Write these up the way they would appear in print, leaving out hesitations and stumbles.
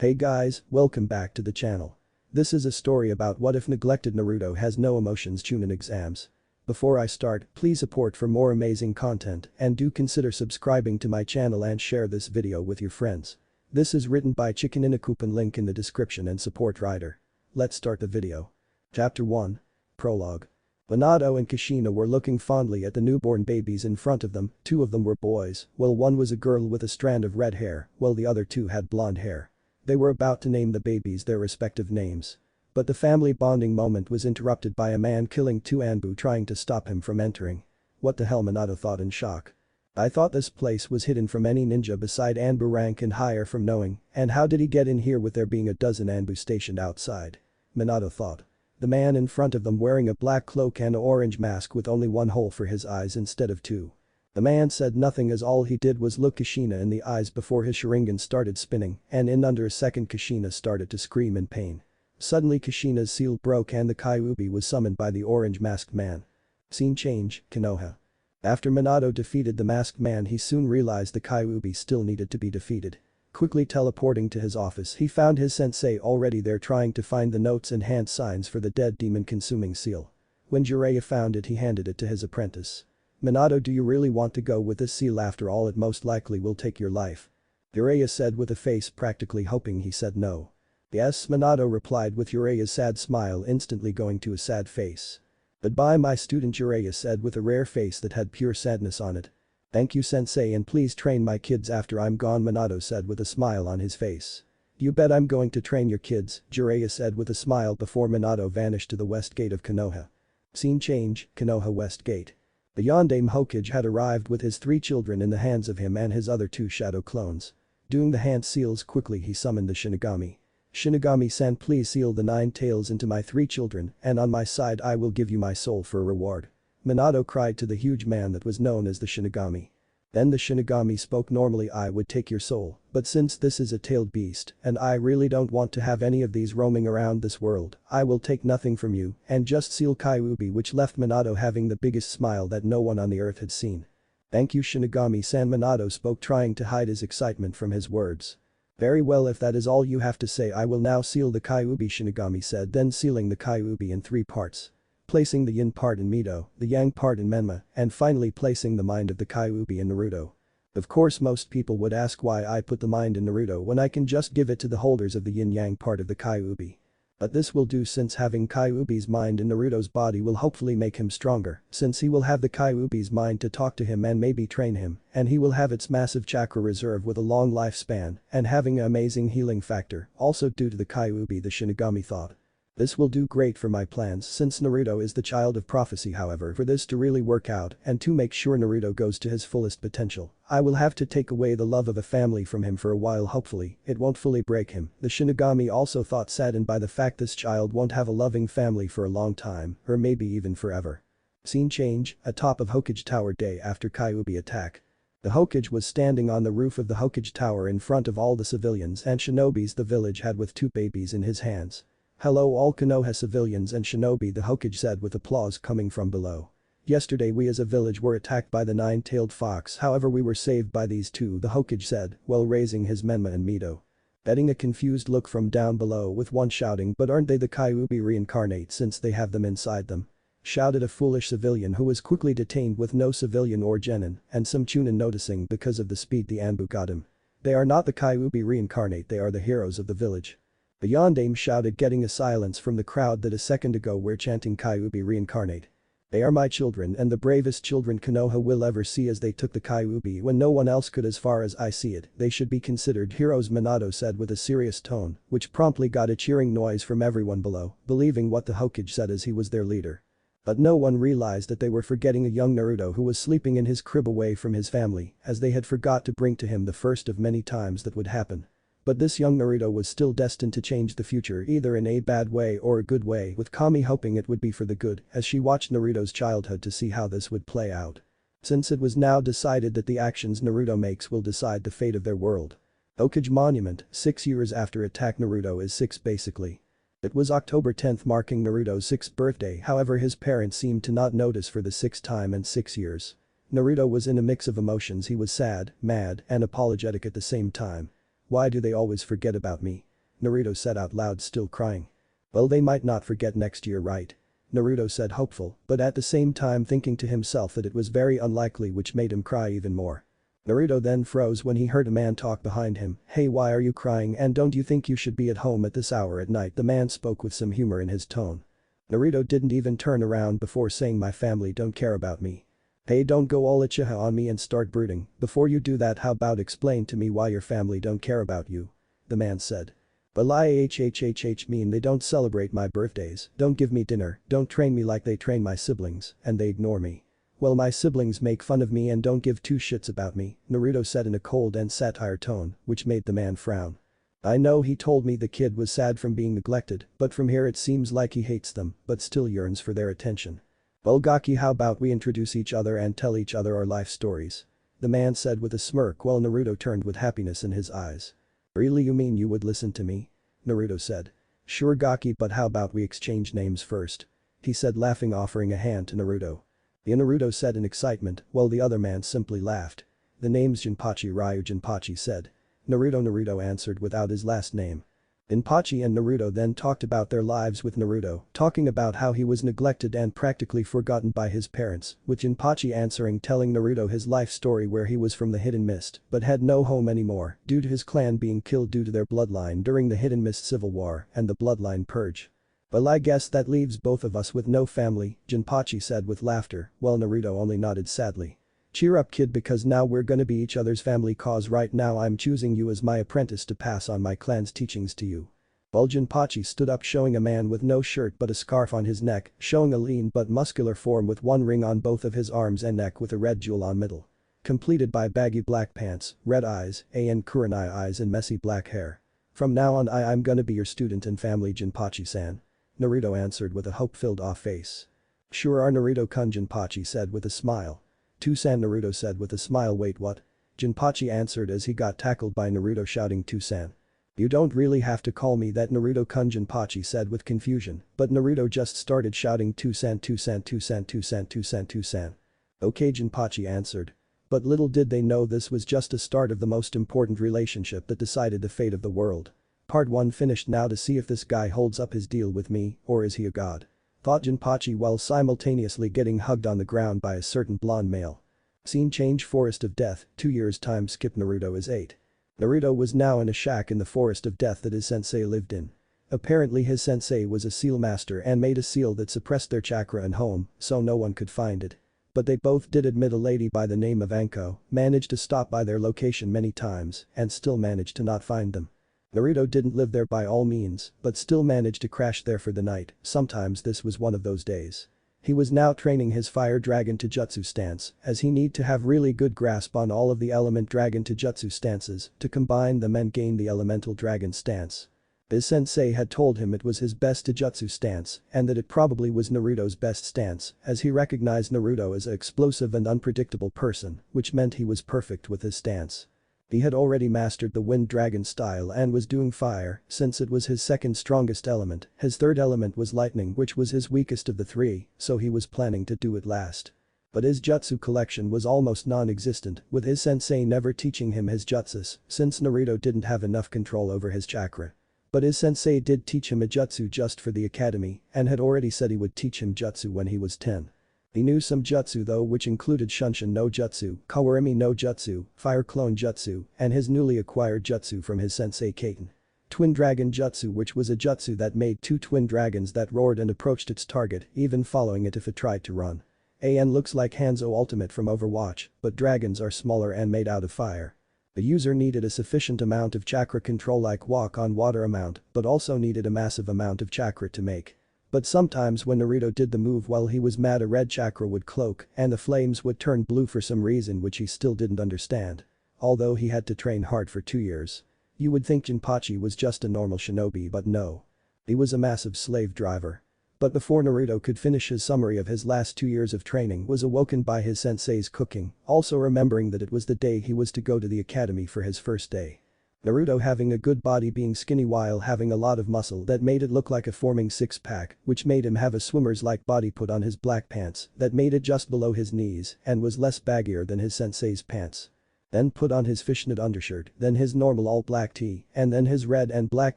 Hey guys, welcome back to the channel. This is a story about what if Neglected Naruto has no emotions chunin exams. Before I start, please support for more amazing content and do consider subscribing to my channel and share this video with your friends. This is written by Chikeninacoop and link in the description and support writer. Let's start the video. Chapter 1. Prologue. Minato and Kushina were looking fondly at the newborn babies in front of them. Two of them were boys, while one was a girl with a strand of red hair, while the other two had blonde hair. They were about to name the babies their respective names. But the family bonding moment was interrupted by a man killing two Anbu trying to stop him from entering. What the hell, Minato thought in shock. I thought this place was hidden from any ninja beside Anbu rank and higher from knowing, and how did he get in here with there being a dozen Anbu stationed outside? Minato thought. The man in front of them wearing a black cloak and an orange mask with only one hole for his eyes instead of two. The man said nothing as all he did was look Kushina in the eyes before his Sharingan started spinning, and in under a second Kushina started to scream in pain. Suddenly Kushina's seal broke and the Kyuubi was summoned by the orange masked man. Scene change, Konoha. After Minato defeated the masked man, he soon realized the Kyuubi still needed to be defeated. Quickly teleporting to his office, he found his sensei already there trying to find the notes and hand signs for the dead demon consuming seal. When Jiraiya found it, he handed it to his apprentice. Minato, do you really want to go with this seal? After all, it most likely will take your life. Jiraiya said with a face practically hoping he said no. Yes, Minato replied with Jiraiya's sad smile instantly going to a sad face. Goodbye my student, Jiraiya said with a rare face that had pure sadness on it. Thank you sensei, and please train my kids after I'm gone, Minato said with a smile on his face. You bet I'm going to train your kids, Jiraiya said with a smile before Minato vanished to the west gate of Konoha. Scene change, Konoha West Gate. The Yondaime Hokage had arrived with his three children in the hands of him and his other two shadow clones. Doing the hand seals quickly, he summoned the Shinigami. Shinigami-san, please seal the 9 tails into my 3 children, and on my side I will give you my soul for a reward. Minato cried to the huge man that was known as the Shinigami. Then the Shinigami spoke normally. I would take your soul, but since this is a tailed beast and I really don't want to have any of these roaming around this world, I will take nothing from you and just seal Kyuubi, which left Minato having the biggest smile that no one on the earth had seen. Thank you Shinigami-san, Minato spoke trying to hide his excitement from his words. Very well, if that is all you have to say, I will now seal the Kyuubi, Shinigami said, then sealing the Kyuubi in 3 parts. Placing the yin part in Mito, the yang part in Menma, and finally placing the mind of the Kyuubi in Naruto. Of course most people would ask why I put the mind in Naruto when I can just give it to the holders of the yin-yang part of the Kyuubi. But this will do, since having Kyuubi's mind in Naruto's body will hopefully make him stronger, since he will have the Kyuubi's mind to talk to him and maybe train him, and he will have its massive chakra reserve with a long lifespan and having an amazing healing factor, also due to the Kyuubi, the Shinigami thought. This will do great for my plans since Naruto is the child of prophecy. However, for this to really work out and to make sure Naruto goes to his fullest potential, I will have to take away the love of a family from him for a while. Hopefully, it won't fully break him. The Shinigami also thought, saddened by the fact this child won't have a loving family for a long time, or maybe even forever. Scene change, atop of Hokage Tower day after Kyuubi attack. The Hokage was standing on the roof of the Hokage Tower in front of all the civilians and shinobis the village had with 2 babies in his hands. Hello all Konoha civilians and shinobi, the Hokage said with applause coming from below. Yesterday we as a village were attacked by the 9-tailed fox, however we were saved by these 2, the Hokage said while raising his Menma and Mito. Getting a confused look from down below with one shouting, but aren't they the Kyuubi reincarnate since they have them inside them? Shouted a foolish civilian who was quickly detained with no civilian or genin and some chunin noticing because of the speed the Anbu got him. They are not the Kyuubi reincarnate, they are the heroes of the village. The Yondaime shouted, getting a silence from the crowd that a second ago were chanting Kyuubi reincarnate. They are my children and the bravest children Konoha will ever see, as they took the Kyuubi when no one else could. As far as I see it, they should be considered heroes, Minato said with a serious tone, which promptly got a cheering noise from everyone below, believing what the Hokage said as he was their leader. But no one realized that they were forgetting a young Naruto who was sleeping in his crib away from his family, as they had forgot to bring to him the first of many times that would happen. But this young Naruto was still destined to change the future either in a bad way or a good way, with Kami hoping it would be for the good as she watched Naruto's childhood to see how this would play out. Since it was now decided that the actions Naruto makes will decide the fate of their world. Hokage Monument, 6 years after attack. Naruto is 6 basically. It was October 10th, marking Naruto's 6th birthday, however his parents seemed to not notice for the 6th time in 6 years. Naruto was in a mix of emotions. He was sad, mad, and apologetic at the same time. Why do they always forget about me? Naruto said out loud, still crying. Well, they might not forget next year, right? Naruto said, hopeful, but at the same time thinking to himself that it was very unlikely, which made him cry even more. Naruto then froze when he heard a man talk behind him. Hey, why are you crying, and don't you think you should be at home at this hour at night? The man spoke with some humor in his tone. Naruto didn't even turn around before saying, my family don't care about me. Hey, don't go all Uchiha on me and start brooding. Before you do that, how about explain to me why your family don't care about you? The man said. Well, mean they don't celebrate my birthdays, don't give me dinner, don't train me like they train my siblings, and they ignore me. Well, my siblings make fun of me and don't give two shits about me, Naruto said in a cold and satire tone, which made the man frown. I know he told me the kid was sad from being neglected, but from here it seems like he hates them, but still yearns for their attention. Well, Gaki, how about we introduce each other and tell each other our life stories? The man said with a smirk while Naruto turned with happiness in his eyes. Really, you mean you would listen to me? Naruto said. Sure, Gaki, but how about we exchange names first? He said, laughing, offering a hand to Naruto. Naruto said in excitement while the other man simply laughed. The name's Jinpachi Ryu, Jinpachi said. Naruto answered without his last name. Jinpachi and Naruto then talked about their lives, with Naruto talking about how he was neglected and practically forgotten by his parents, with Jinpachi answering, telling Naruto his life story where he was from the Hidden Mist but had no home anymore due to his clan being killed due to their bloodline during the Hidden Mist Civil War and the Bloodline Purge. Well, I guess that leaves both of us with no family, Jinpachi said with laughter, while Naruto only nodded sadly. Cheer up, kid, because now we're gonna be each other's family, cause right now I'm choosing you as my apprentice to pass on my clan's teachings to you. Well, Jinpachi stood up, showing a man with no shirt but a scarf on his neck, showing a lean but muscular form with one ring on both of his arms and neck with a red jewel on middle. Completed by baggy black pants, red eyes, and kurenai eyes and messy black hair. From now on I'm gonna be your student and family, Jinpachi-san. Naruto answered with a hope-filled off face. Sure are, Naruto-kun, Jinpachi said with a smile. To-san, Naruto said with a smile. Wait, what? Jinpachi answered as he got tackled by Naruto shouting, To-san. You don't really have to call me that, Naruto-kun, Jinpachi said with confusion, but Naruto just started shouting, To-san, To-san, To-san, To-san, To-san, To-san. Okay, Jinpachi answered. But little did they know this was just a start of the most important relationship that decided the fate of the world. Part 1 finished. Now to see if this guy holds up his deal with me, or is he a god? Thought Jinpachi while simultaneously getting hugged on the ground by a certain blonde male. Scene change: Forest of Death, 2 years time skip. Naruto is 8. Naruto was now in a shack in the Forest of Death that his sensei lived in. Apparently his sensei was a seal master and made a seal that suppressed their chakra and home, so no one could find it. But they both did admit a lady by the name of Anko managed to stop by their location many times and still managed to not find them. Naruto didn't live there by all means, but still managed to crash there for the night. Sometimes this was one of those days. He was now training his fire dragon to jutsu stance, as he need to have really good grasp on all of the element dragon to jutsu stances to combine them and gain the elemental dragon stance. His sensei had told him it was his best Taijutsu stance and that it probably was Naruto's best stance, as he recognized Naruto as an explosive and unpredictable person, which meant he was perfect with his stance. He had already mastered the wind dragon style and was doing fire since it was his second strongest element. His third element was lightning, which was his weakest of the three, so he was planning to do it last. But his jutsu collection was almost non-existent, with his sensei never teaching him his jutsus since Naruto didn't have enough control over his chakra. But his sensei did teach him a jutsu just for the academy and had already said he would teach him jutsu when he was 10. He knew some jutsu though, which included Shunshin no Jutsu, Kawarimi no Jutsu, Fire Clone Jutsu, and his newly acquired jutsu from his sensei Kaiten. Twin Dragon Jutsu, which was a jutsu that made 2 twin dragons that roared and approached its target, even following it if it tried to run. AN looks like Hanzo Ultimate from Overwatch, but dragons are smaller and made out of fire. The user needed a sufficient amount of chakra control like walk on water amount, but also needed a massive amount of chakra to make. But sometimes when Naruto did the move while he was mad, a red chakra would cloak and the flames would turn blue for some reason which he still didn't understand. Although he had to train hard for 2 years. You would think Jinpachi was just a normal shinobi, but no. He was a massive slave driver. But before Naruto could finish his summary of his last 2 years of training was awoken by his sensei's cooking, also remembering that it was the day he was to go to the academy for his first day. Naruto having a good body, being skinny while having a lot of muscle that made it look like a forming six-pack, which made him have a swimmer's-like body put on his black pants that made it just below his knees and was less baggier than his sensei's pants. Then put on his fishnet undershirt, then his normal all-black tee, and then his red and black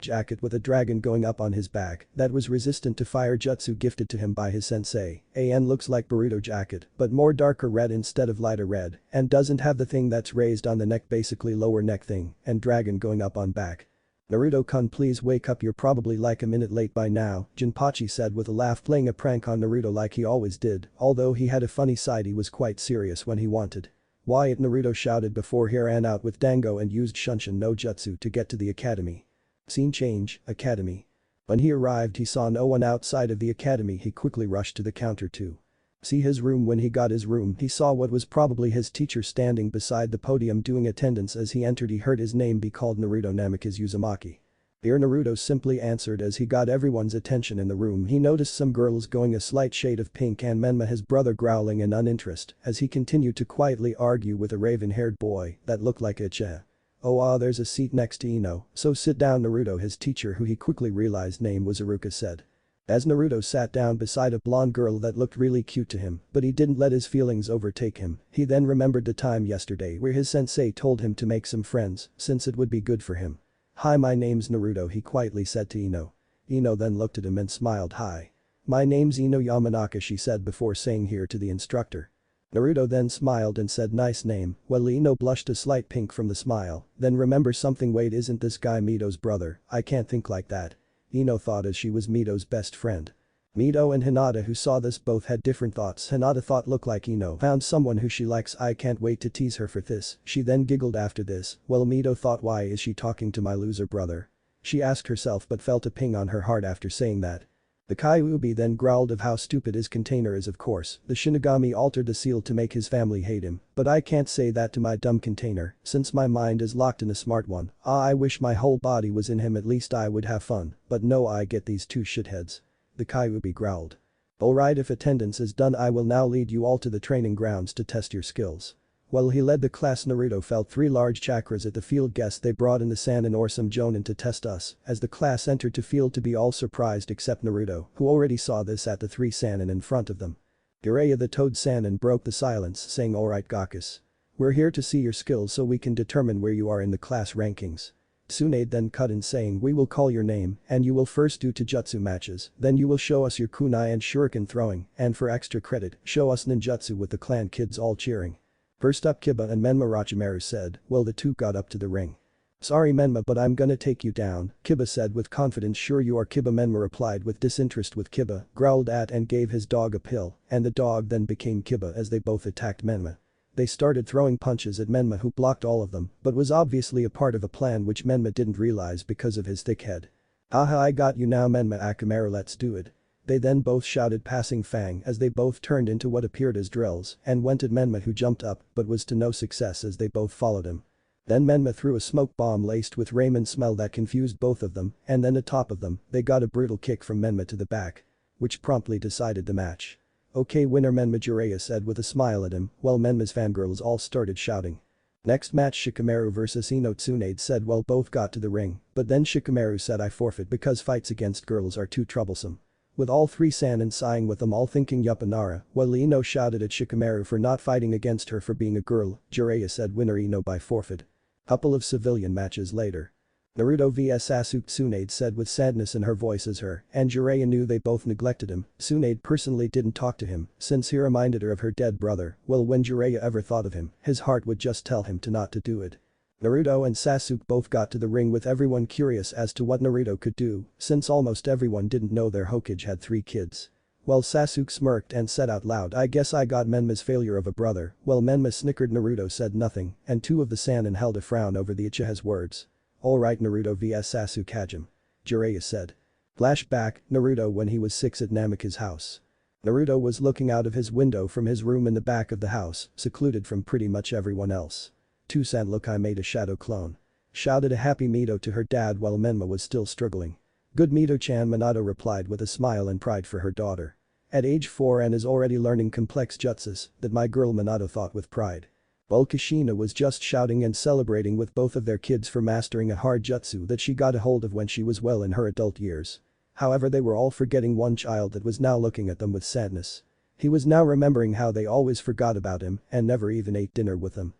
jacket with a dragon going up on his back that was resistant to fire jutsu gifted to him by his sensei. And looks like Boruto jacket, but more darker red instead of lighter red, and doesn't have the thing that's raised on the neck, basically lower neck thing, and dragon going up on back. Naruto-kun, please wake up, you're probably like a minute late by now, Jinpachi said with a laugh, playing a prank on Naruto like he always did, although he had a funny side, he was quite serious when he wanted. Why, Naruto shouted before he ran out with Dango and used Shunshin no Jutsu to get to the academy. Scene change, academy. When he arrived he saw no one outside of the academy. He quickly rushed to the counter to see his room. When he got his room he saw what was probably his teacher standing beside the podium doing attendance. As he entered he heard his name be called, Naruto Namikaze Uzumaki. Dear Naruto simply answered. As he got everyone's attention in the room he noticed some girls going a slight shade of pink and Menma his brother growling in uninterest as he continued to quietly argue with a raven-haired boy that looked like Ichigo. Oh there's a seat next to Ino, so sit down, Naruto, his teacher, who he quickly realized name was Iruka, said. As Naruto sat down beside a blonde girl that looked really cute to him, but he didn't let his feelings overtake him. He then remembered the time yesterday where his sensei told him to make some friends since it would be good for him. Hi, my name's Naruto, he quietly said to Ino. Ino then looked at him and smiled. Hi. My name's Ino Yamanaka, she said before saying here to the instructor. Naruto then smiled and said nice name. Well, Ino blushed a slight pink from the smile, then remember something, wait, isn't this guy Mito's brother? I can't think like that. Ino thought as she was Mito's best friend. Mito and Hinata, who saw this, both had different thoughts. Hinata thought look like Ino found someone who she likes, I can't wait to tease her for this. She then giggled after this, while Mito thought, why is she talking to my loser brother? She asked herself but felt a ping on her heart after saying that. The Kyuubi then growled of how stupid his container is. Of course, the Shinigami altered the seal to make his family hate him, but I can't say that to my dumb container since my mind is locked in a smart one. I wish my whole body was in him, at least I would have fun, but no, I get these two shitheads. The Kyuubi growled. Alright, if attendance is done I will now lead you all to the training grounds to test your skills. While he led the class, Naruto felt 3 large chakras at the field. Guess they brought in the Sannin or some Jonin to test us. As the class entered to field to be all surprised except Naruto, who already saw this at the 3 Sannin in front of them. Jiraiya the Toad Sannin broke the silence, saying, alright Gakus. We're here to see your skills so we can determine where you are in the class rankings. Tsunade then cut in saying, we will call your name and you will first do Taijutsu matches, then you will show us your kunai and shuriken throwing, and for extra credit, show us ninjutsu, with the clan kids all cheering. First up, Kiba and Menma, Orochimaru said. Well, the two got up to the ring. Sorry Menma, but I'm gonna take you down, Kiba said with confidence. Sure you are, Kiba. Menma replied with disinterest. With Kiba growled at and gave his dog a pill, and the dog then became Kiba as they both attacked Menma. They started throwing punches at Menma, who blocked all of them but was obviously a part of a plan which Menma didn't realize because of his thick head. Haha, I got you now Menma Akamaru, let's do it. They then both shouted passing Fang as they both turned into what appeared as drills and went at Menma, who jumped up but was to no success as they both followed him. Then Menma threw a smoke bomb laced with ramen smell that confused both of them, and then atop of them, they got a brutal kick from Menma to the back, which promptly decided the match. Okay, winner Menma, Jiraiya said with a smile at him, while Menma's fangirls all started shouting. Next match, Shikamaru vs Ino, Tsunade said while both got to the ring, but then Shikamaru said, I forfeit because fights against girls are too troublesome. With all 3 Sannin sighing, with them all thinking Yupanara, while Ino shouted at Shikamaru for not fighting against her for being a girl, Jiraiya said winner Ino by forfeit. Couple of civilian matches later. Naruto vs Sasuke, Tsunade said with sadness in her voice as her and Jiraiya knew they both neglected him. Tsunade personally didn't talk to him since he reminded her of her dead brother. Well, when Jiraiya ever thought of him, his heart would just tell him to not to do it. Naruto and Sasuke both got to the ring with everyone curious as to what Naruto could do since almost everyone didn't know their Hokage had 3 kids. Well, Sasuke smirked and said out loud, I guess I got Menma's failure of a brother. Well, Menma snickered. Naruto said nothing and 2 of the Sannin held a frown over the Uchiha's words. Alright, Naruto vs Sasuke Hajime. Jiraiya said. Flashback, Naruto when he was 6 at Namika's house. Naruto was looking out of his window from his room in the back of the house, secluded from pretty much everyone else. Toussaint, look, I made a shadow clone. Shouted a happy Mito to her dad while Menma was still struggling. Good Mito-chan, Minato replied with a smile and pride for her daughter. At age 4 and is already learning complex jutsus, that my girl, Minato thought with pride. While Kushina was just shouting and celebrating with both of their kids for mastering a hard jutsu that she got a hold of when she was well in her adult years. However, they were all forgetting one child that was now looking at them with sadness. He was now remembering how they always forgot about him and never even ate dinner with him.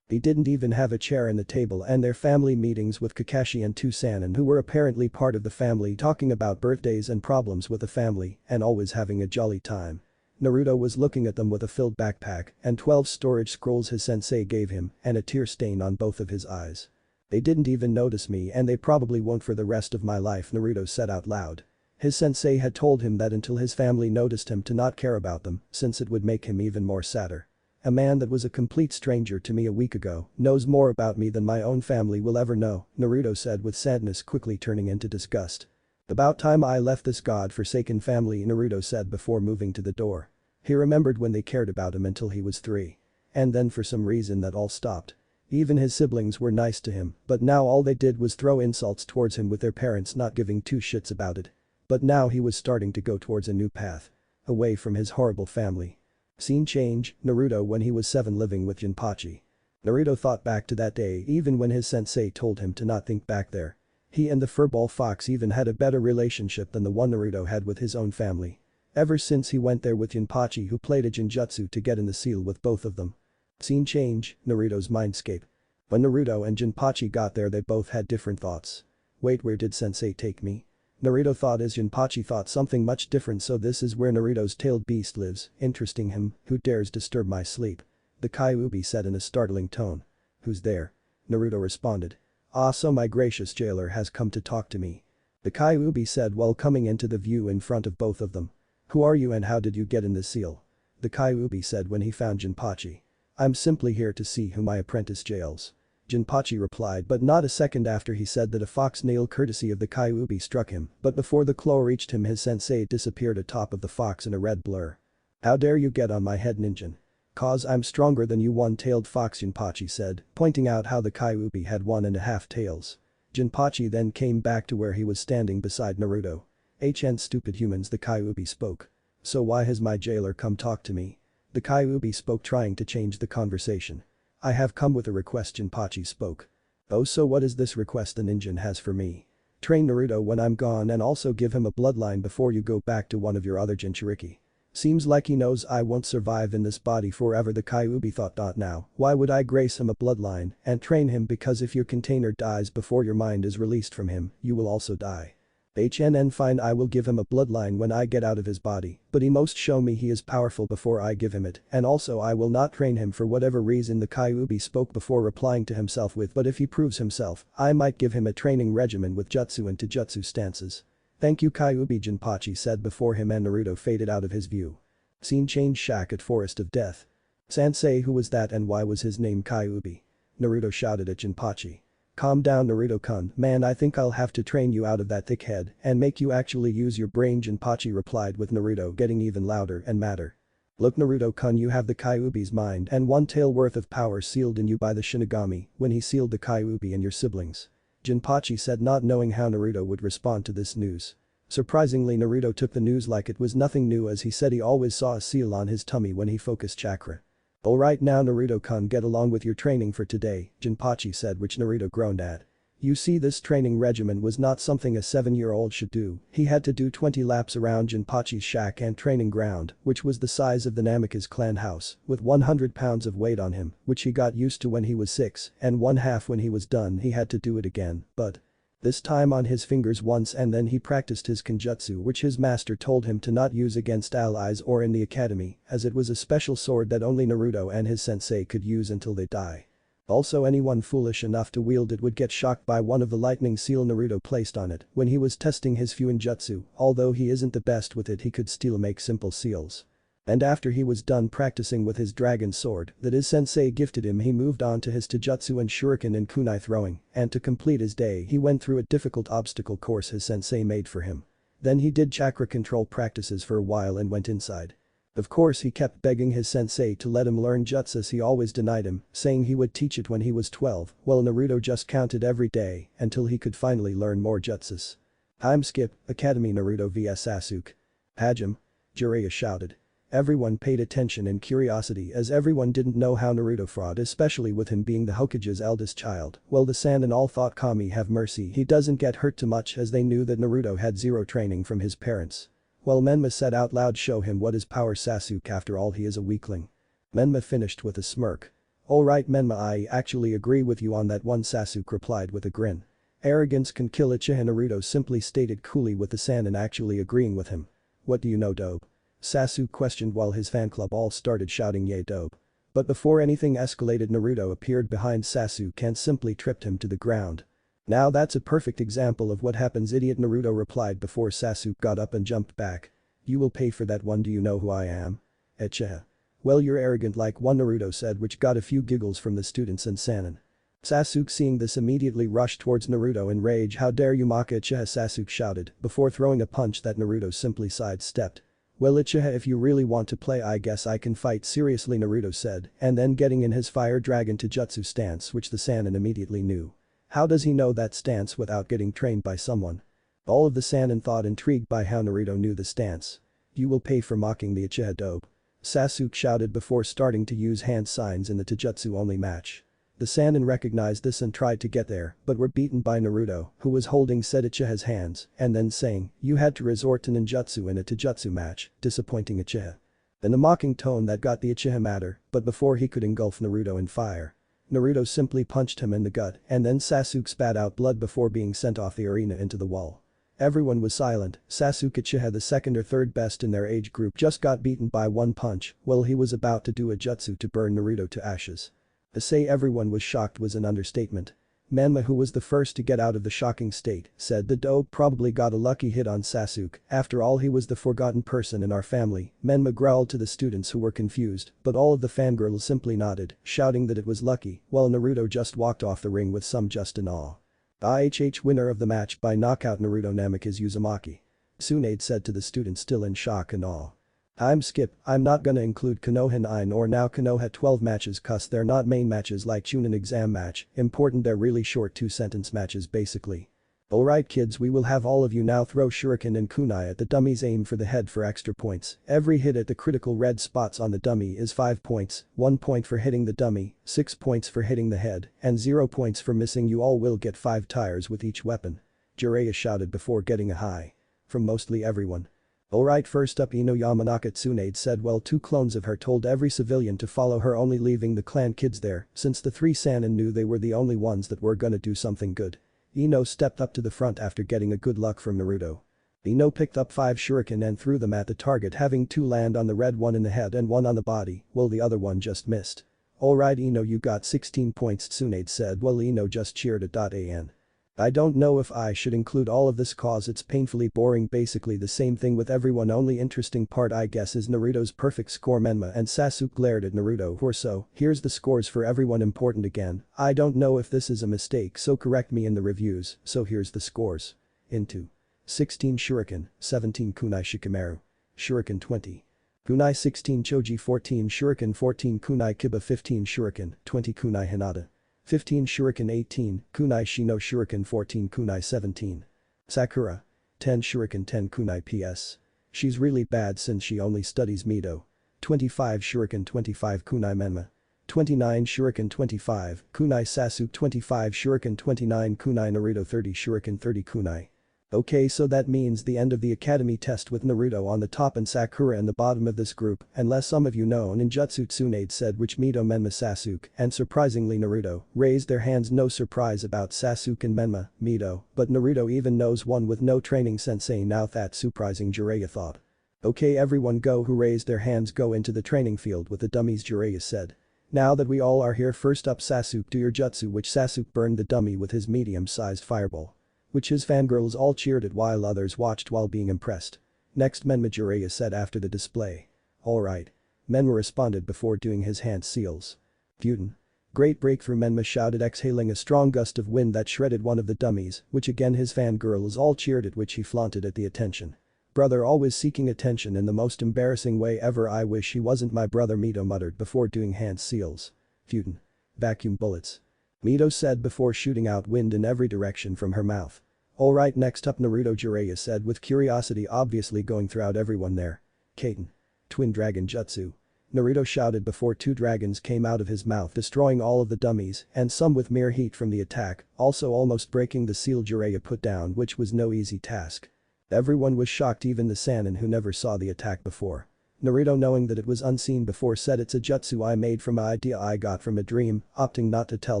He didn't even have a chair in the table and their family meetings with Kakashi and Tusanin who were apparently part of the family talking about birthdays and problems with the family and always having a jolly time. Naruto was looking at them with a filled backpack and 12 storage scrolls his sensei gave him and a tear stain on both of his eyes. They didn't even notice me and they probably won't for the rest of my life, Naruto said out loud. His sensei had told him that until his family noticed him to not care about them since it would make him even more sadder. A man that was a complete stranger to me a week ago knows more about me than my own family will ever know, Naruto said with sadness quickly turning into disgust. About time I left this god-forsaken family, Naruto said before moving to the door. He remembered when they cared about him until he was 3. And then for some reason that all stopped. Even his siblings were nice to him, but now all they did was throw insults towards him with their parents not giving two shits about it. But now he was starting to go towards a new path. Away from his horrible family. Scene change, Naruto when he was 7 living with Jinpachi. Naruto thought back to that day even when his sensei told him to not think back there. He and the furball fox even had a better relationship than the one Naruto had with his own family. Ever since he went there with Jinpachi who played a Jinjutsu to get in the seal with both of them. Scene change, Naruto's mindscape. When Naruto and Jinpachi got there they both had different thoughts. Wait, where did sensei take me? Naruto thought as Jinpachi thought something much different, so this is where Naruto's tailed beast lives, interesting him, who dares disturb my sleep? The Kyuubi said in a startling tone. Who's there? Naruto responded. Ah, so my gracious jailer has come to talk to me. The Kyuubi said while coming into the view in front of both of them. Who are you and how did you get in the seal? The Kyuubi said when he found Jinpachi. I'm simply here to see who my apprentice jails. Jinpachi replied, but not a second after he said that a fox nail courtesy of the Kyuubi struck him, but before the claw reached him his sensei disappeared atop of the fox in a red blur. How dare you get on my head, ninjin? Cause I'm stronger than you, one-tailed fox, Jinpachi said, pointing out how the Kyuubi had 1.5 tails. Jinpachi then came back to where he was standing beside Naruto. HN stupid humans, the Kyuubi spoke. So why has my jailer come talk to me? The Kyuubi spoke trying to change the conversation. I have come with a request, Jinpachi spoke. Oh, so what is this request the ninjin has for me? Train Naruto when I'm gone and also give him a bloodline before you go back to one of your other Jinchuriki. Seems like he knows I won't survive in this body forever, the Kyuubi thought. Now, why would I grace him a bloodline and train him, because if your container dies before your mind is released from him, you will also die. Fine, I will give him a bloodline when I get out of his body, but he must show me he is powerful before I give him it, and also I will not train him for whatever reason, the Kyuubi spoke before replying to himself with, but if he proves himself, I might give him a training regimen with jutsu and taijutsu stances. Thank you, Kyuubi, Jinpachi said before him and Naruto faded out of his view. Scene change, shack at Forest of Death. Sensei, who was that and why was his name Kyuubi? Naruto shouted at Jinpachi. Calm down, Naruto-kun, man, I think I'll have to train you out of that thick head and make you actually use your brain, Jinpachi replied with Naruto getting even louder and madder. Look, Naruto-kun, you have the Kyuubi's mind and 1 tail worth of power sealed in you by the Shinigami when he sealed the Kyuubi and your siblings. Jinpachi said, not knowing how Naruto would respond to this news. Surprisingly, Naruto took the news like it was nothing new, as he said he always saw a seal on his tummy when he focused chakra. Alright now, Naruto-kun, get along with your training for today, Jinpachi said, which Naruto groaned at. You see, this training regimen was not something a 7-year-old should do. He had to do 20 laps around Jinpachi's shack and training ground, which was the size of the Namikaze clan house, with 100 pounds of weight on him, which he got used to when he was 6, and 1/2 when he was done he had to do it again, but this time on his fingers once, and then he practiced his Kenjutsu, which his master told him to not use against allies or in the academy, as it was a special sword that only Naruto and his sensei could use until they die. Also, anyone foolish enough to wield it would get shocked by one of the lightning seal Naruto placed on it when he was testing his Fuinjutsu. Although he isn't the best with it, he could still make simple seals. And after he was done practicing with his dragon sword that his sensei gifted him, he moved on to his taijutsu and shuriken and kunai throwing, and to complete his day he went through a difficult obstacle course his sensei made for him. Then he did chakra control practices for a while and went inside. Of course, he kept begging his sensei to let him learn jutsu, as he always denied him, saying he would teach it when he was 12, while Naruto just counted every day until he could finally learn more jutsus. Time skip, Academy, Naruto vs Sasuke. Hajime. Jiraiya shouted. Everyone paid attention in curiosity, as everyone didn't know how Naruto fought, especially with him being the Hokage's eldest child. Well, the San and all thought, Kami have mercy, he doesn't get hurt too much, as they knew that Naruto had zero training from his parents. Well, Menma said out loud, show him what is power, Sasuke, after all he is a weakling. Menma finished with a smirk. Alright Menma, I actually agree with you on that one, Sasuke replied with a grin. Arrogance can kill Uchiha. Naruto simply stated coolly with the Sannin actually agreeing with him. What do you know, dope? Sasuke questioned while his fan club all started shouting yay dope. But before anything escalated, Naruto appeared behind Sasuke and simply tripped him to the ground. Now that's a perfect example of what happens, idiot, Naruto replied before Sasuke got up and jumped back. You will pay for that one. Do you know who I am? Uchiha. Well, you're arrogant like one, Naruto said, which got a few giggles from the students and Sannin. Sasuke seeing this immediately rushed towards Naruto in rage. How dare you mock Uchiha, Sasuke shouted before throwing a punch that Naruto simply sidestepped. Well Uchiha, if you really want to play I guess I can fight seriously, Naruto said, and then getting in his fire dragon Taijutsu stance, which the Sannin immediately knew. How does he know that stance without getting trained by someone? All of the Sannin thought, intrigued by how Naruto knew the stance. You will pay for mocking the Uchiha, dope. Sasuke shouted before starting to use hand signs in the Taijutsu only match. The Sannin recognized this and tried to get there, but were beaten by Naruto, who was holding said Uchiha's hands, and then saying, you had to resort to ninjutsu in a Taijutsu match, disappointing Uchiha. In a mocking tone that got the Uchiha madder, but before he could engulf Naruto in fire. Naruto simply punched him in the gut, and then Sasuke spat out blood before being sent off the arena into the wall. Everyone was silent. Sasuke, Uchiha, the second or third best in their age group, just got beaten by one punch while he was about to do a jutsu to burn Naruto to ashes. To say everyone was shocked was an understatement. Menma, who was the first to get out of the shocking state, said the dope probably got a lucky hit on Sasuke. After all, he was the forgotten person in our family. Menma growled to the students who were confused, but all of the fangirls simply nodded, shouting that it was lucky, while Naruto just walked off the ring with some just in awe. IHH winner of the match by knockout Naruto Namek is Uzumaki. Tsunade said to the students still in shock and awe. I'm Skip, I'm not gonna include Konoha 9 or now Konoha 12 matches cause they're not main matches like chunin exam match, important they're really short 2-sentence matches basically. Alright kids, we will have all of you now throw shuriken and kunai at the dummies, aim for the head for extra points. Every hit at the critical red spots on the dummy is 5 points, 1 point for hitting the dummy, 6 points for hitting the head, and 0 points for missing. You all will get 5 tires with each weapon. Jiraiya shouted before getting a high from mostly everyone. Alright, first up Ino Yamanaka, Tsunade said, well, 2 clones of her told every civilian to follow her, only leaving the clan kids there since the 3 Sannin knew they were the only ones that were gonna do something good. Ino stepped up to the front after getting a good luck from Naruto. Ino picked up 5 shuriken and threw them at the target, having 2 land on the red, 1 in the head and 1 on the body, while the other one just missed. Alright Ino, you got 16 points, Tsunade said while Ino just cheered at an. I don't know if I should include all of this cause it's painfully boring, basically the same thing with everyone. Only interesting part I guess is Naruto's perfect score. Menma and Sasuke glared at Naruto. Or so, here's the scores for everyone. Important again, I don't know if this is a mistake so correct me in the reviews, so here's the scores. Into 16 shuriken, 17 kunai shikamaru. Shuriken 20. Kunai 16 choji 14 shuriken 14 kunai kiba 15 shuriken 20 kunai hinata. 15 shuriken 18, kunai shino shuriken 14 kunai 17. Sakura. 10 shuriken 10 kunai ps. She's really bad since she only studies Mido. 25 shuriken 25 kunai Menma. 29 shuriken 25, kunai Sasuke 25 shuriken 29 kunai Naruto 30 shuriken 30 kunai. Okay, so that means the end of the academy test with Naruto on the top and Sakura in the bottom of this group, unless some of you know ninjutsu, Tsunade said, which Mido, Menma, Sasuke, and surprisingly Naruto, raised their hands. No surprise about Sasuke and Menma, Mido, but Naruto even knows one with no training, sensei. Now that's surprising, Jiraiya thought. Okay everyone go who raised their hands go into the training field with the dummies, Jiraiya said. Now that we all are here, first up Sasuke, do your jutsu, which Sasuke burned the dummy with his medium-sized fireball. Which his fangirls all cheered at while others watched while being impressed. Next Menma, Jiraiya said after the display. Alright. Menma responded before doing his hand seals. Putin. Great breakthrough, Menma shouted, exhaling a strong gust of wind that shredded one of the dummies, which again his fangirls all cheered at, which he flaunted at the attention. Brother always seeking attention in the most embarrassing way ever. I wish he wasn't my brother, Mido muttered before doing hand seals. Putin. Vacuum bullets. Mido said before shooting out wind in every direction from her mouth. Alright, next up Naruto, Jiraiya said with curiosity obviously going throughout everyone there. Kaiten. Twin Dragon Jutsu. Naruto shouted before 2 dragons came out of his mouth, destroying all of the dummies and some with mere heat from the attack, also almost breaking the seal Jiraiya put down, which was no easy task. Everyone was shocked, even the Sannin who never saw the attack before. Naruto, knowing that it was unseen before, said, "It's a jutsu I made from an idea I got from a dream," opting not to tell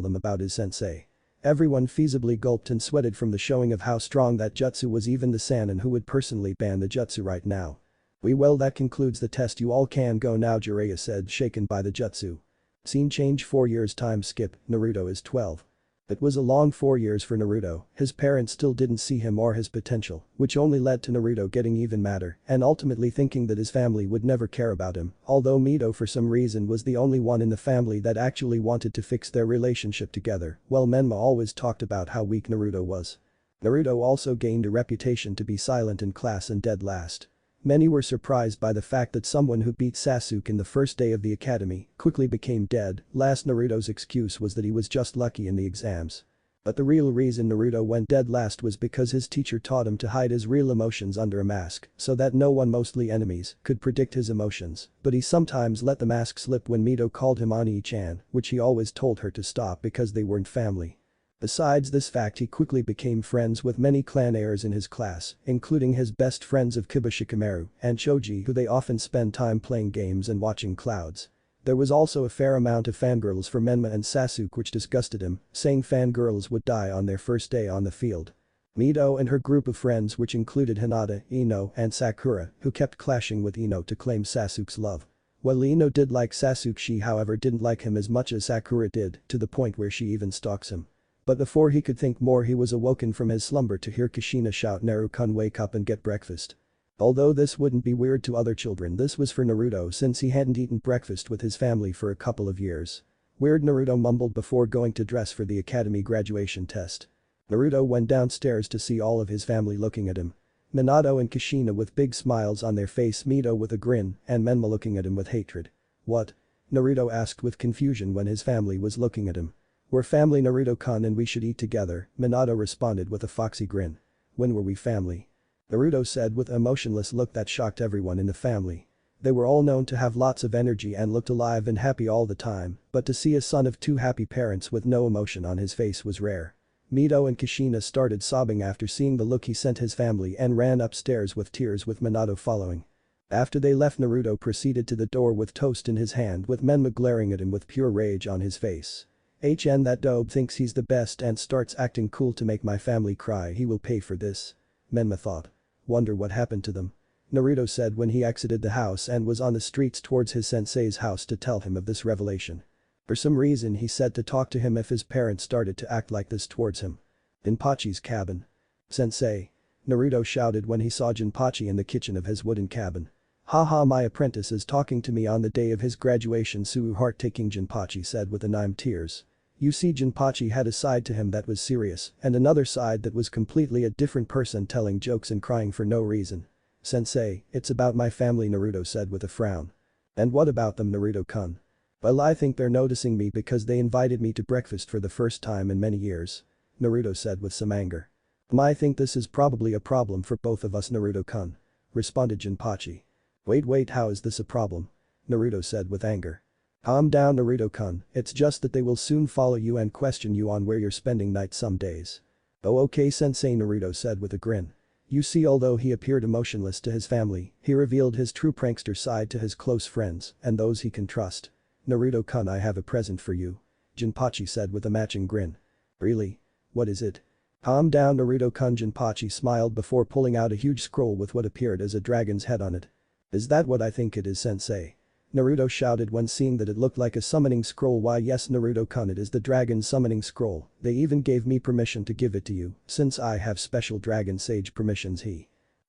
them about his sensei. Everyone feasibly gulped and sweated from the showing of how strong that jutsu was. Even the Sannin, who would personally ban the jutsu right now. Well, that concludes the test. You all can go now," Jiraiya said, shaken by the jutsu. Scene change. 4 years time skip. Naruto is 12. It was a long 4 years for Naruto. His parents still didn't see him or his potential, which only led to Naruto getting even madder and ultimately thinking that his family would never care about him, although Mito for some reason was the only one in the family that actually wanted to fix their relationship together, while Menma always talked about how weak Naruto was. Naruto also gained a reputation to be silent in class and dead last. Many were surprised by the fact that someone who beat Sasuke in the first day of the academy quickly became dead last. Naruto's excuse was that he was just lucky in the exams. But the real reason Naruto went dead last was because his teacher taught him to hide his real emotions under a mask so that no one, mostly enemies, could predict his emotions, but he sometimes let the mask slip when Mito called him Ani-chan, which he always told her to stop because they weren't family. Besides this fact, he quickly became friends with many clan heirs in his class, including his best friends of Kiba Shikamaru and Choji, who they often spend time playing games and watching clouds. There was also a fair amount of fangirls for Menma and Sasuke, which disgusted him, saying fangirls would die on their first day on the field. Mito and her group of friends, which included Hinata, Ino and Sakura, who kept clashing with Ino to claim Sasuke's love. While Ino did like Sasuke, she however didn't like him as much as Sakura did, to the point where she even stalks him. But before he could think more, he was awoken from his slumber to hear Kushina shout, "Naruto-kun, wake up and get breakfast." Although this wouldn't be weird to other children, this was for Naruto since he hadn't eaten breakfast with his family for a couple of years. "Weird," Naruto mumbled before going to dress for the academy graduation test. Naruto went downstairs to see all of his family looking at him. Minato and Kushina with big smiles on their face, Mito with a grin, and Menma looking at him with hatred. "What?" Naruto asked with confusion when his family was looking at him. "We're family, Naruto-kun, and we should eat together," Minato responded with a foxy grin. "When were we family?" Naruto said with an emotionless look that shocked everyone in the family. They were all known to have lots of energy and looked alive and happy all the time, but to see a son of two happy parents with no emotion on his face was rare. Mito and Kushina started sobbing after seeing the look he sent his family and ran upstairs with tears, with Minato following. After they left, Naruto proceeded to the door with toast in his hand, with Menma glaring at him with pure rage on his face. That dope thinks he's the best and starts acting cool to make my family cry. He will pay for this." Menma thought. "Wonder what happened to them," Naruto said when he exited the house and was on the streets towards his sensei's house to tell him of this revelation. For some reason he said to talk to him if his parents started to act like this towards him. Jinpachi's cabin. "Sensei!" Naruto shouted when he saw Jinpachi in the kitchen of his wooden cabin. "Haha, my apprentice is talking to me on the day of his graduation." Suu heart-taking, Jinpachi said with anime tears. You see, Jinpachi had a side to him that was serious and another side that was completely a different person, telling jokes and crying for no reason. "Sensei, it's about my family," Naruto said with a frown. "And what about them, Naruto-kun?" "Well, I think they're noticing me because they invited me to breakfast for the first time in many years," Naruto said with some anger. "I think this is probably a problem for both of us, Naruto-kun," responded Jinpachi. Wait, how is this a problem?" Naruto said with anger. "Calm down, Naruto-kun, it's just that they will soon follow you and question you on where you're spending nights some days." "Oh, okay, Sensei," Naruto said with a grin. You see, although he appeared emotionless to his family, he revealed his true prankster side to his close friends and those he can trust. "Naruto-kun, I have a present for you," Jinpachi said with a matching grin. "Really? What is it?" "Calm down, Naruto-kun," Jinpachi smiled before pulling out a huge scroll with what appeared as a dragon's head on it. "Is that what I think it is, Sensei?" Naruto shouted when seeing that it looked like a summoning scroll. "Why, yes, Naruto-kun, it is the dragon summoning scroll. They even gave me permission to give it to you since I have special dragon sage permissions."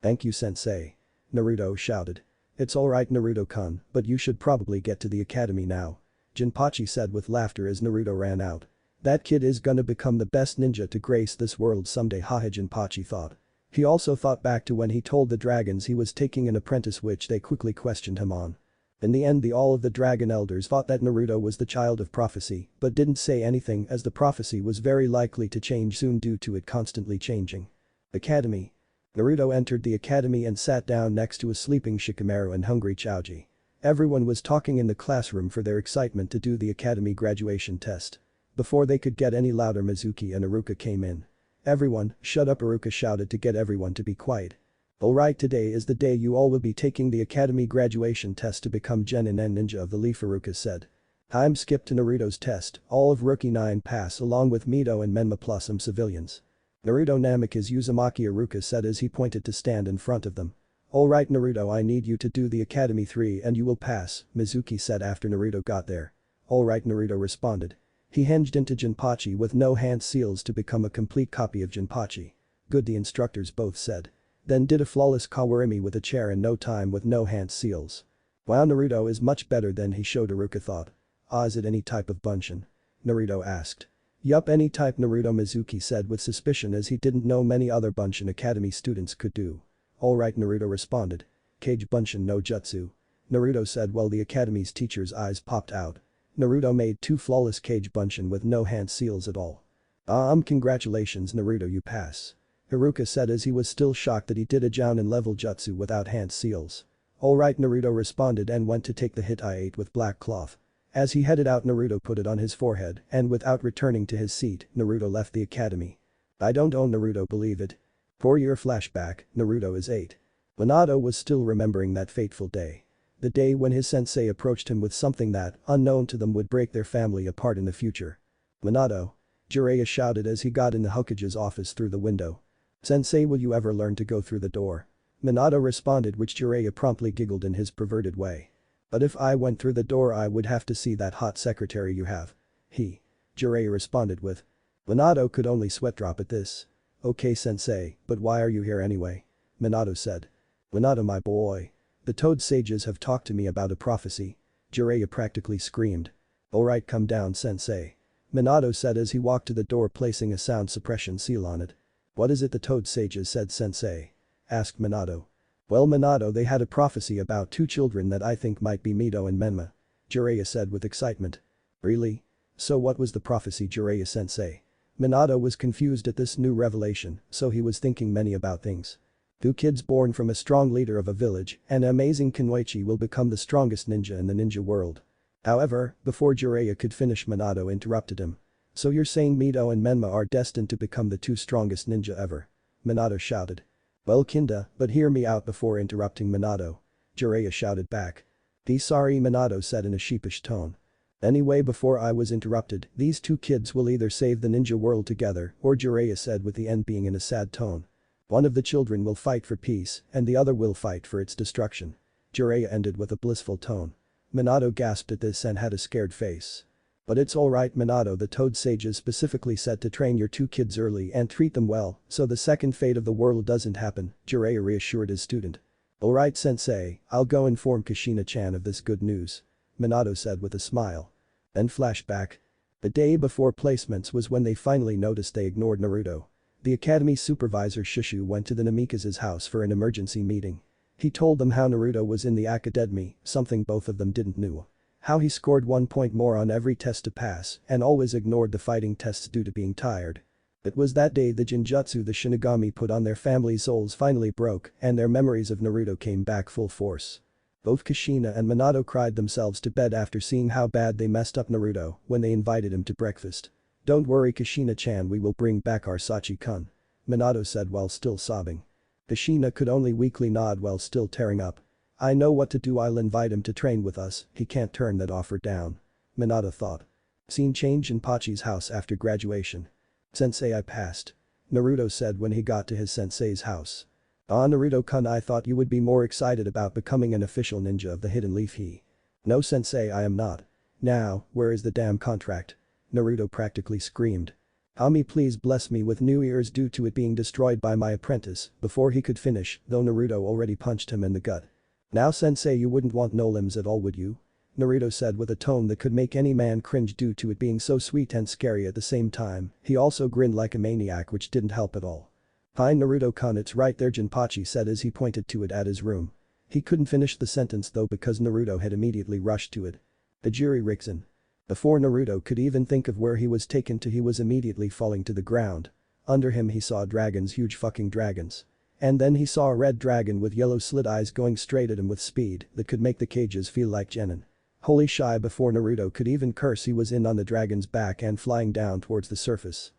"Thank you, Sensei," Naruto shouted. "It's alright, Naruto-kun, but you should probably get to the academy now," Jinpachi said with laughter as Naruto ran out. "That kid is gonna become the best ninja to grace this world someday, haha," Jinpachi thought. He also thought back to when he told the dragons he was taking an apprentice, which they quickly questioned him on. In the end, all of the dragon elders thought that Naruto was the child of prophecy but didn't say anything as the prophecy was very likely to change soon due to it constantly changing. Academy. Naruto entered the academy and sat down next to a sleeping Shikamaru and hungry Choji. Everyone was talking in the classroom for their excitement to do the academy graduation test. Before they could get any louder, Mizuki and Iruka came in. "Everyone, shut up," Iruka shouted to get everyone to be quiet. Alright, today is the day you all will be taking the academy graduation test to become Genin and Ninja of the Leaf, Iruka said. I'm skipped to Naruto's test, all of Rookie 9 pass along with Mito and Menma plus some civilians. Naruto Namikaze Uzumaki, Iruka said as he pointed to stand in front of them. Alright Naruto, I need you to do the Academy 3 and you will pass, Mizuki said after Naruto got there. Alright Naruto responded. He hinged into Jinpachi with no hand seals to become a complete copy of Jinpachi. Good, the instructors both said. Then did a flawless Kawarimi with a chair in no time with no hand seals. Wow, Naruto is much better than he showed, Iruka thought. Is it any type of bunshin? Naruto asked. Yup, any type, Naruto Mizuki said with suspicion as he didn't know many other bunshin academy students could do. Alright Naruto responded. Kage bunshin no jutsu. Naruto said while the academy's teacher's eyes popped out. Naruto made 2 flawless Kage bunshin with no hand seals at all. Congratulations Naruto, you pass. Iruka said as he was still shocked that he did a Jounin level jutsu without hand seals. Alright Naruto responded and went to take the hit I ate with black cloth. As he headed out, Naruto put it on his forehead and without returning to his seat, Naruto left the academy. I don't own Naruto, believe it. 4-year flashback, Naruto is 8. Minato was still remembering that fateful day. The day when his sensei approached him with something that, unknown to them, would break their family apart in the future. Minato. Jiraiya shouted as he got in the Hokage's office through the window. Sensei, will you ever learn to go through the door? Minato responded, which Jiraiya promptly giggled in his perverted way. But if I went through the door I would have to see that hot secretary you have. Jiraiya responded with. Minato could only sweat drop at this. Okay sensei, but why are you here anyway? Minato said. Minato my boy. The Toad Sages have talked to me about a prophecy. Jiraiya practically screamed. Alright, come down sensei. Minato said as he walked to the door, placing a sound suppression seal on it. What is it the Toad Sages said, sensei? Asked Minato. Well Minato, they had a prophecy about 2 children that I think might be Mito and Menma. Jiraiya said with excitement. Really? So what was the prophecy, Jiraiya sensei? Minato was confused at this new revelation, so he was thinking many about things. 2 kids born from a strong leader of a village, and amazing Kunoichi will become the strongest ninja in the ninja world. However, before Jiraiya could finish, Minato interrupted him. So you're saying Mito and Menma are destined to become the 2 strongest ninja ever? Minato shouted. Well kinda, but hear me out before interrupting Minato. Jiraiya shouted back. Be sorry, Minato said in a sheepish tone. Anyway, before I was interrupted, these 2 kids will either save the ninja world together or, Jiraiya said with the end being in a sad tone. One of the children will fight for peace and the other will fight for its destruction. Jiraiya ended with a blissful tone. Minato gasped at this and had a scared face. But it's alright Minato, the Toad Sages specifically said to train your 2 kids early and treat them well so the second fate of the world doesn't happen, Jiraiya reassured his student. Alright sensei, I'll go inform Kushina-chan of this good news. Minato said with a smile. Then flashback. The day before placements was when they finally noticed they ignored Naruto. The academy supervisor Shushu went to the Namikaze's house for an emergency meeting. He told them how Naruto was in the academy, something both of them didn't know. How he scored 1 point more on every test to pass and always ignored the fighting tests due to being tired. It was that day the Jinjutsu the Shinigami put on their family's souls finally broke and their memories of Naruto came back full force. Both Kushina and Minato cried themselves to bed after seeing how bad they messed up Naruto when they invited him to breakfast. Don't worry Kushina-chan, we will bring back our Sachi-kun. Minato said while still sobbing. Kushina could only weakly nod while still tearing up. I know what to do, I'll invite him to train with us, he can't turn that offer down. Minato thought. Scene change in Pachi's house after graduation. Sensei, I passed. Naruto said when he got to his sensei's house. Naruto-kun, I thought you would be more excited about becoming an official ninja of the Hidden Leaf. No sensei, I am not. Now, where is the damn contract? Naruto practically screamed. Ami, please bless me with new ears due to it being destroyed by my apprentice, before he could finish, though Naruto already punched him in the gut. Now sensei, you wouldn't want no limbs at all, would you? Naruto said with a tone that could make any man cringe due to it being so sweet and scary at the same time. He also grinned like a maniac, which didn't help at all. Fine Naruto-kun, it's right there, Jinpachi said as he pointed to it at his room. He couldn't finish the sentence though because Naruto had immediately rushed to it. Ajiri Riksen. Before Naruto could even think of where he was taken to, he was immediately falling to the ground. Under him he saw dragons, huge fucking dragons. And then he saw a red dragon with yellow slit eyes going straight at him with speed that could make the cages feel like genin. Holy shy, before Naruto could even curse he was in on the dragon's back and flying down towards the surface.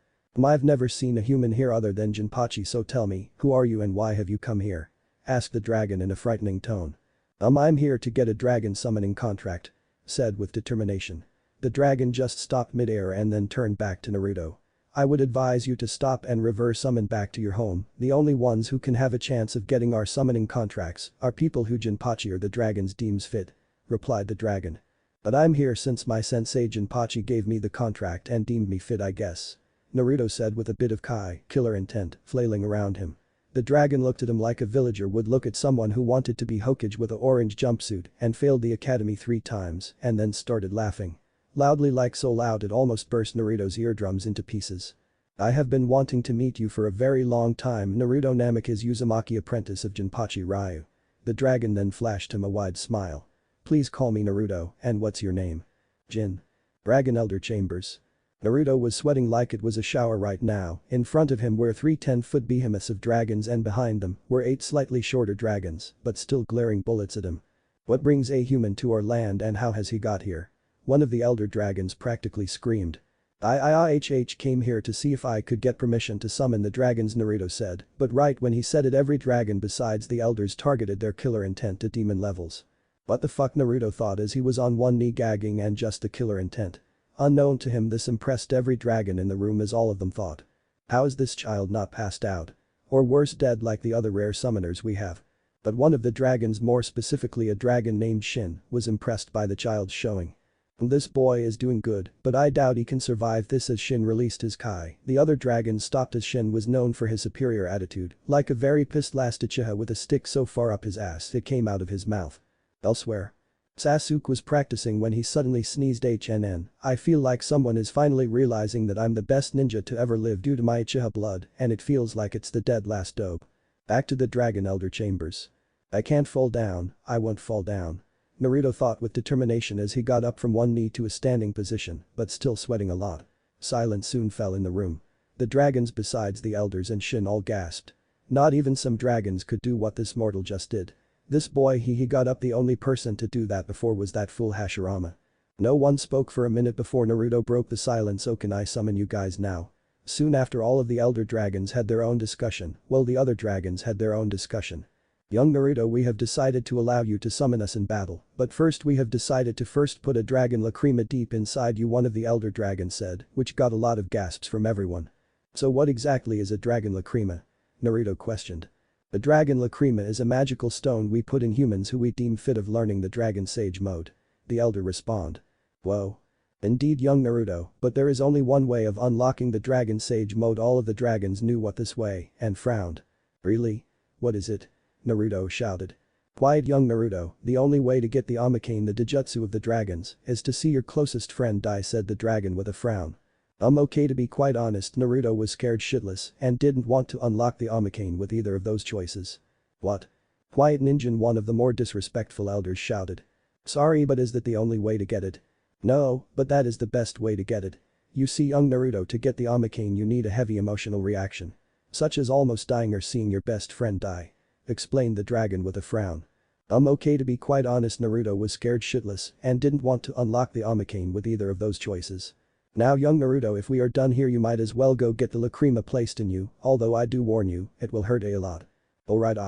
I've never seen a human here other than Jinpachi, so tell me, who are you and why have you come here? asked the dragon in a frightening tone. I'm here to get a dragon summoning contract," said with determination. The dragon just stopped midair and then turned back to Naruto. "I would advise you to stop and reverse summon back to your home. The only ones who can have a chance of getting our summoning contracts are people who Jinpachi or the dragons deems fit," replied the dragon. "But I'm here since my sensei Jinpachi gave me the contract and deemed me fit, I guess," Naruto said with a bit of killer intent flailing around him. The dragon looked at him like a villager would look at someone who wanted to be Hokage with an orange jumpsuit and failed the academy 3 times and then started laughing. Loudly, like so loud it almost burst Naruto's eardrums into pieces. "I have been wanting to meet you for a very long time, Naruto Namek is Uzumaki, apprentice of Jinpachi Ryu." The dragon then flashed him a wide smile. "Please call me Naruto, and what's your name?" "Jin." Dragon Elder Chambers. Naruto was sweating like it was a shower right now. In front of him were 3 10-foot behemoths of dragons and behind them were 8 slightly shorter dragons, but still glaring bullets at him. "What brings a human to our land and how has he got here?" One of the elder dragons practically screamed. "I came here to see if I could get permission to summon the dragons," Naruto said, but right when he said it every dragon besides the elders targeted their killer intent to demon levels. What the fuck, Naruto thought as he was on one knee gagging, and just a killer intent. Unknown to him, this impressed every dragon in the room, as all of them thought. How is this child not passed out? Or worse, dead like the other rare summoners we have? But one of the dragons, more specifically a dragon named Shin, was impressed by the child's showing. "This boy is doing good, but I doubt he can survive this," as Shin released his Kai. The other dragon stopped as Shin was known for his superior attitude, like a very pissed last Uchiha with a stick so far up his ass it came out of his mouth. Elsewhere. Sasuke was practicing when he suddenly sneezed. "I feel like someone is finally realizing that I'm the best ninja to ever live due to my Uchiha blood, and it feels like it's the dead last dope." Back to the Dragon Elder Chambers. "I can't fall down, I won't fall down," Naruto thought with determination as he got up from one knee to a standing position, but still sweating a lot. Silence soon fell in the room. The dragons besides the elders and Shin all gasped. Not even some dragons could do what this mortal just did. This boy he got up. The only person to do that before was that fool Hashirama. No one spoke for a minute before Naruto broke the silence. "Oh, can I summon you guys now?" Soon after, all of the elder dragons had their own discussion, while the other dragons had their own discussion. "Young Naruto, we have decided to allow you to summon us in battle, but first we have decided to first put a dragon lacrima deep inside you," one of the elder dragons said, which got a lot of gasps from everyone. "So what exactly is a dragon lacrima?" Naruto questioned. "A dragon lacrima is a magical stone we put in humans who we deem fit of learning the dragon sage mode," the elder responded. "Whoa. Indeed, young Naruto, but there is only one way of unlocking the dragon sage mode." All of the dragons knew what this way and frowned. "Really? What is it?" Naruto shouted. "Quiet, young Naruto, the only way to get the Amakane, the Dijutsu of the dragons, is to see your closest friend die," said the dragon with a frown. Okay, to be quite honest, Naruto was scared shitless and didn't want to unlock the Amakane with either of those choices. "What? Quiet, ninja," one of the more disrespectful elders shouted. "Sorry, but is that the only way to get it?" "No, but that is the best way to get it. You see, young Naruto, to get the Amakane you need a heavy emotional reaction. Such as almost dying or seeing your best friend die," explained the dragon with a frown. Okay, to be quite honest, Naruto was scared shitless and didn't want to unlock the Amakane with either of those choices. "Now, young Naruto, if we are done here you might as well go get the lacrima placed in you, although I do warn you, it will hurt a lot." "Alright,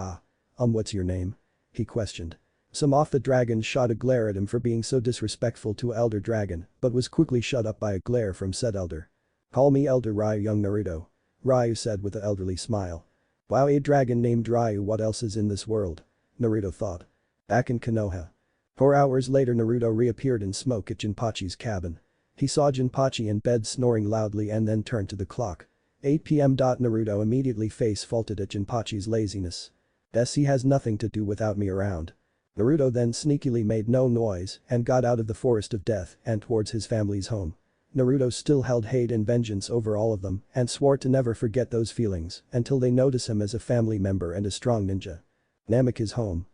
what's your name?" he questioned. Some of the dragons shot a glare at him for being so disrespectful to an elder dragon, but was quickly shut up by a glare from said elder. "Call me Elder Ryu, young Naruto," Ryu said with an elderly smile. "Wow, a dragon named Ryu, what else is in this world?" Naruto thought. Back in Konoha. 4 hours later, Naruto reappeared in smoke at Jinpachi's cabin. He saw Jinpachi in bed snoring loudly and then turned to the clock. 8 p.m. Naruto immediately face faulted at Jinpachi's laziness. "He has nothing to do without me around." Naruto then sneakily made no noise and got out of the forest of death and towards his family's home. Naruto still held hate and vengeance over all of them and swore to never forget those feelings until they notice him as a family member and a strong ninja. Namek is home.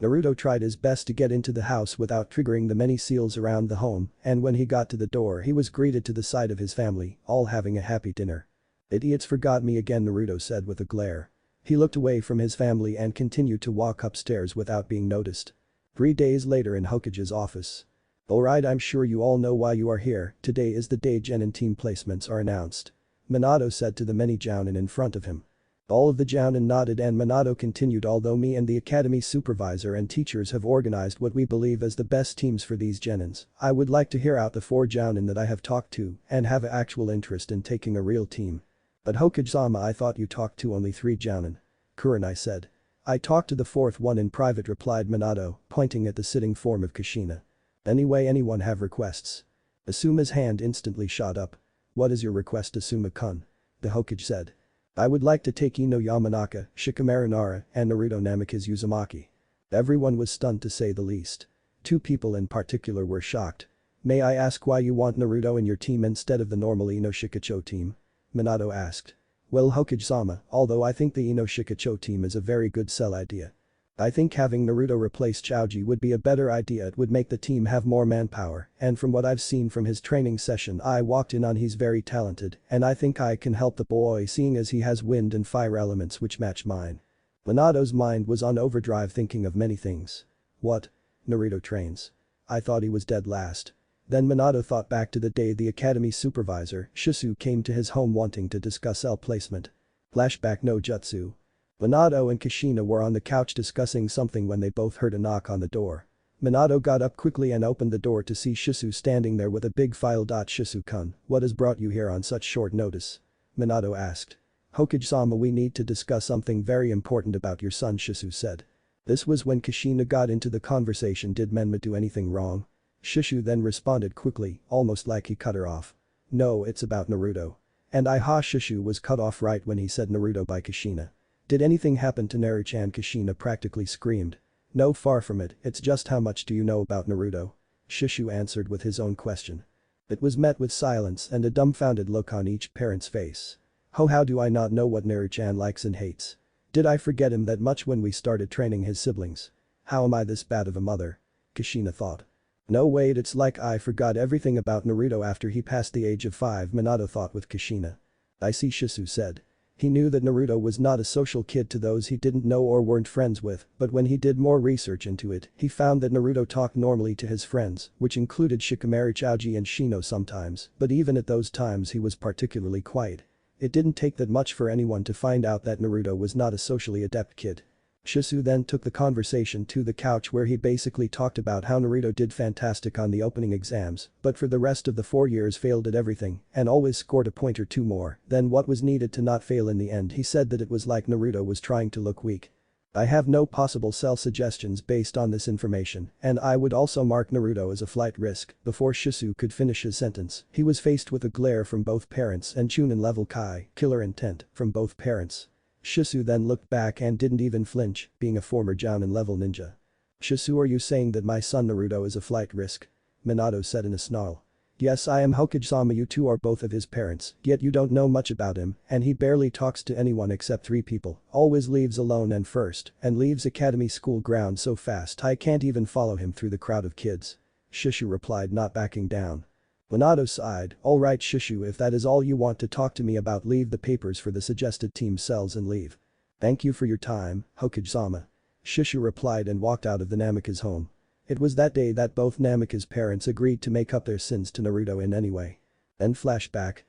Naruto tried his best to get into the house without triggering the many seals around the home, and when he got to the door he was greeted to the sight of his family, all having a happy dinner. "Idiots forgot me again," Naruto said with a glare. He looked away from his family and continued to walk upstairs without being noticed. 3 days later in Hokage's office. "Alright, I'm sure you all know why you are here, today is the day Genin team placements are announced," Minato said to the many jounin in front of him. All of the Jounin nodded and Minato continued, although me and the academy supervisor and teachers have organized what we believe as the best teams for these genins, I would like to hear out the 4 Jounin that I have talked to and have actual interest in taking a real team. But Hokage-sama, I thought you talked to only 3 Jounin. Kurenai said. I talked to the 4th one in private, replied Minato, pointing at the sitting form of Kushina. Anyway, anyone have requests? Asuma's hand instantly shot up. What is your request, Asuma-kun? The Hokage said. I would like to take Ino Yamanaka, Shikamaru Nara, and Naruto Namikaze Uzumaki. Everyone was stunned to say the least. 2 people in particular were shocked. May I ask why you want Naruto in your team instead of the normal Ino Shikacho team? Minato asked. Well, Hokage-sama, although I think the Ino Shikacho team is a very good sell idea. I think having Naruto replace Choji would be a better idea. It would make the team have more manpower, and from what I've seen from his training session I walked in on, he's very talented and I think I can help the boy seeing as he has wind and fire elements which match mine. Minato's mind was on overdrive thinking of many things. What? Naruto trains. I thought he was dead last. Then Minato thought back to the day the academy supervisor, Shisu, came to his home wanting to discuss L placement. Flashback no jutsu. Minato and Kushina were on the couch discussing something when they both heard a knock on the door. Minato got up quickly and opened the door to see Shisu standing there with a big file. Shisu-kun, what has brought you here on such short notice? Minato asked. Hokage-sama, we need to discuss something very important about your son, Shisu said. This was when Kushina got into the conversation. Did Menma do anything wrong? Shisu then responded quickly, almost like he cut her off. No, it's about Naruto. And Shisu was cut off right when he said Naruto by Kushina. Did anything happen to Naru-chan? Kushina practically screamed. No, far from it, it's just how much do you know about Naruto? Shisu answered with his own question. It was met with silence and a dumbfounded look on each parent's face. Oh, how do I not know what Naru-chan likes and hates? Did I forget him that much when we started training his siblings? How am I this bad of a mother? Kushina thought. No, wait, it's like I forgot everything about Naruto after he passed the age of 5, Minato thought with Kushina. I see, Shisu said. He knew that Naruto was not a social kid to those he didn't know or weren't friends with, but when he did more research into it, he found that Naruto talked normally to his friends, which included Shikamaru, Choji and Shino sometimes, but even at those times he was particularly quiet. It didn't take that much for anyone to find out that Naruto was not a socially adept kid. Shisu then took the conversation to the couch where he basically talked about how Naruto did fantastic on the opening exams, but for the rest of the 4 years failed at everything and always scored a point or 2 more than what was needed to not fail in the end. He said that it was like Naruto was trying to look weak. I have no possible sell suggestions based on this information, and I would also mark Naruto as a flight risk. Before Shisu could finish his sentence, he was faced with a glare from both parents and chunin level Kai, killer intent, from both parents. Shisu then looked back and didn't even flinch, being a former Jounin level ninja. Shisu, are you saying that my son Naruto is a flight risk? Minato said in a snarl. Yes, I am, Hokage-sama, you two are both of his parents, yet you don't know much about him and he barely talks to anyone except 3 people, always leaves alone and first, and leaves academy school ground so fast I can't even follow him through the crowd of kids. Shisu replied, not backing down. Minato sighed, alright Shisu, if that is all you want to talk to me about, leave the papers for the suggested team cells and leave. Thank you for your time, Hokage-sama. Shisu replied and walked out of the Namikaze home. It was that day that both Namikaze parents agreed to make up their sins to Naruto in any way. Then flashback.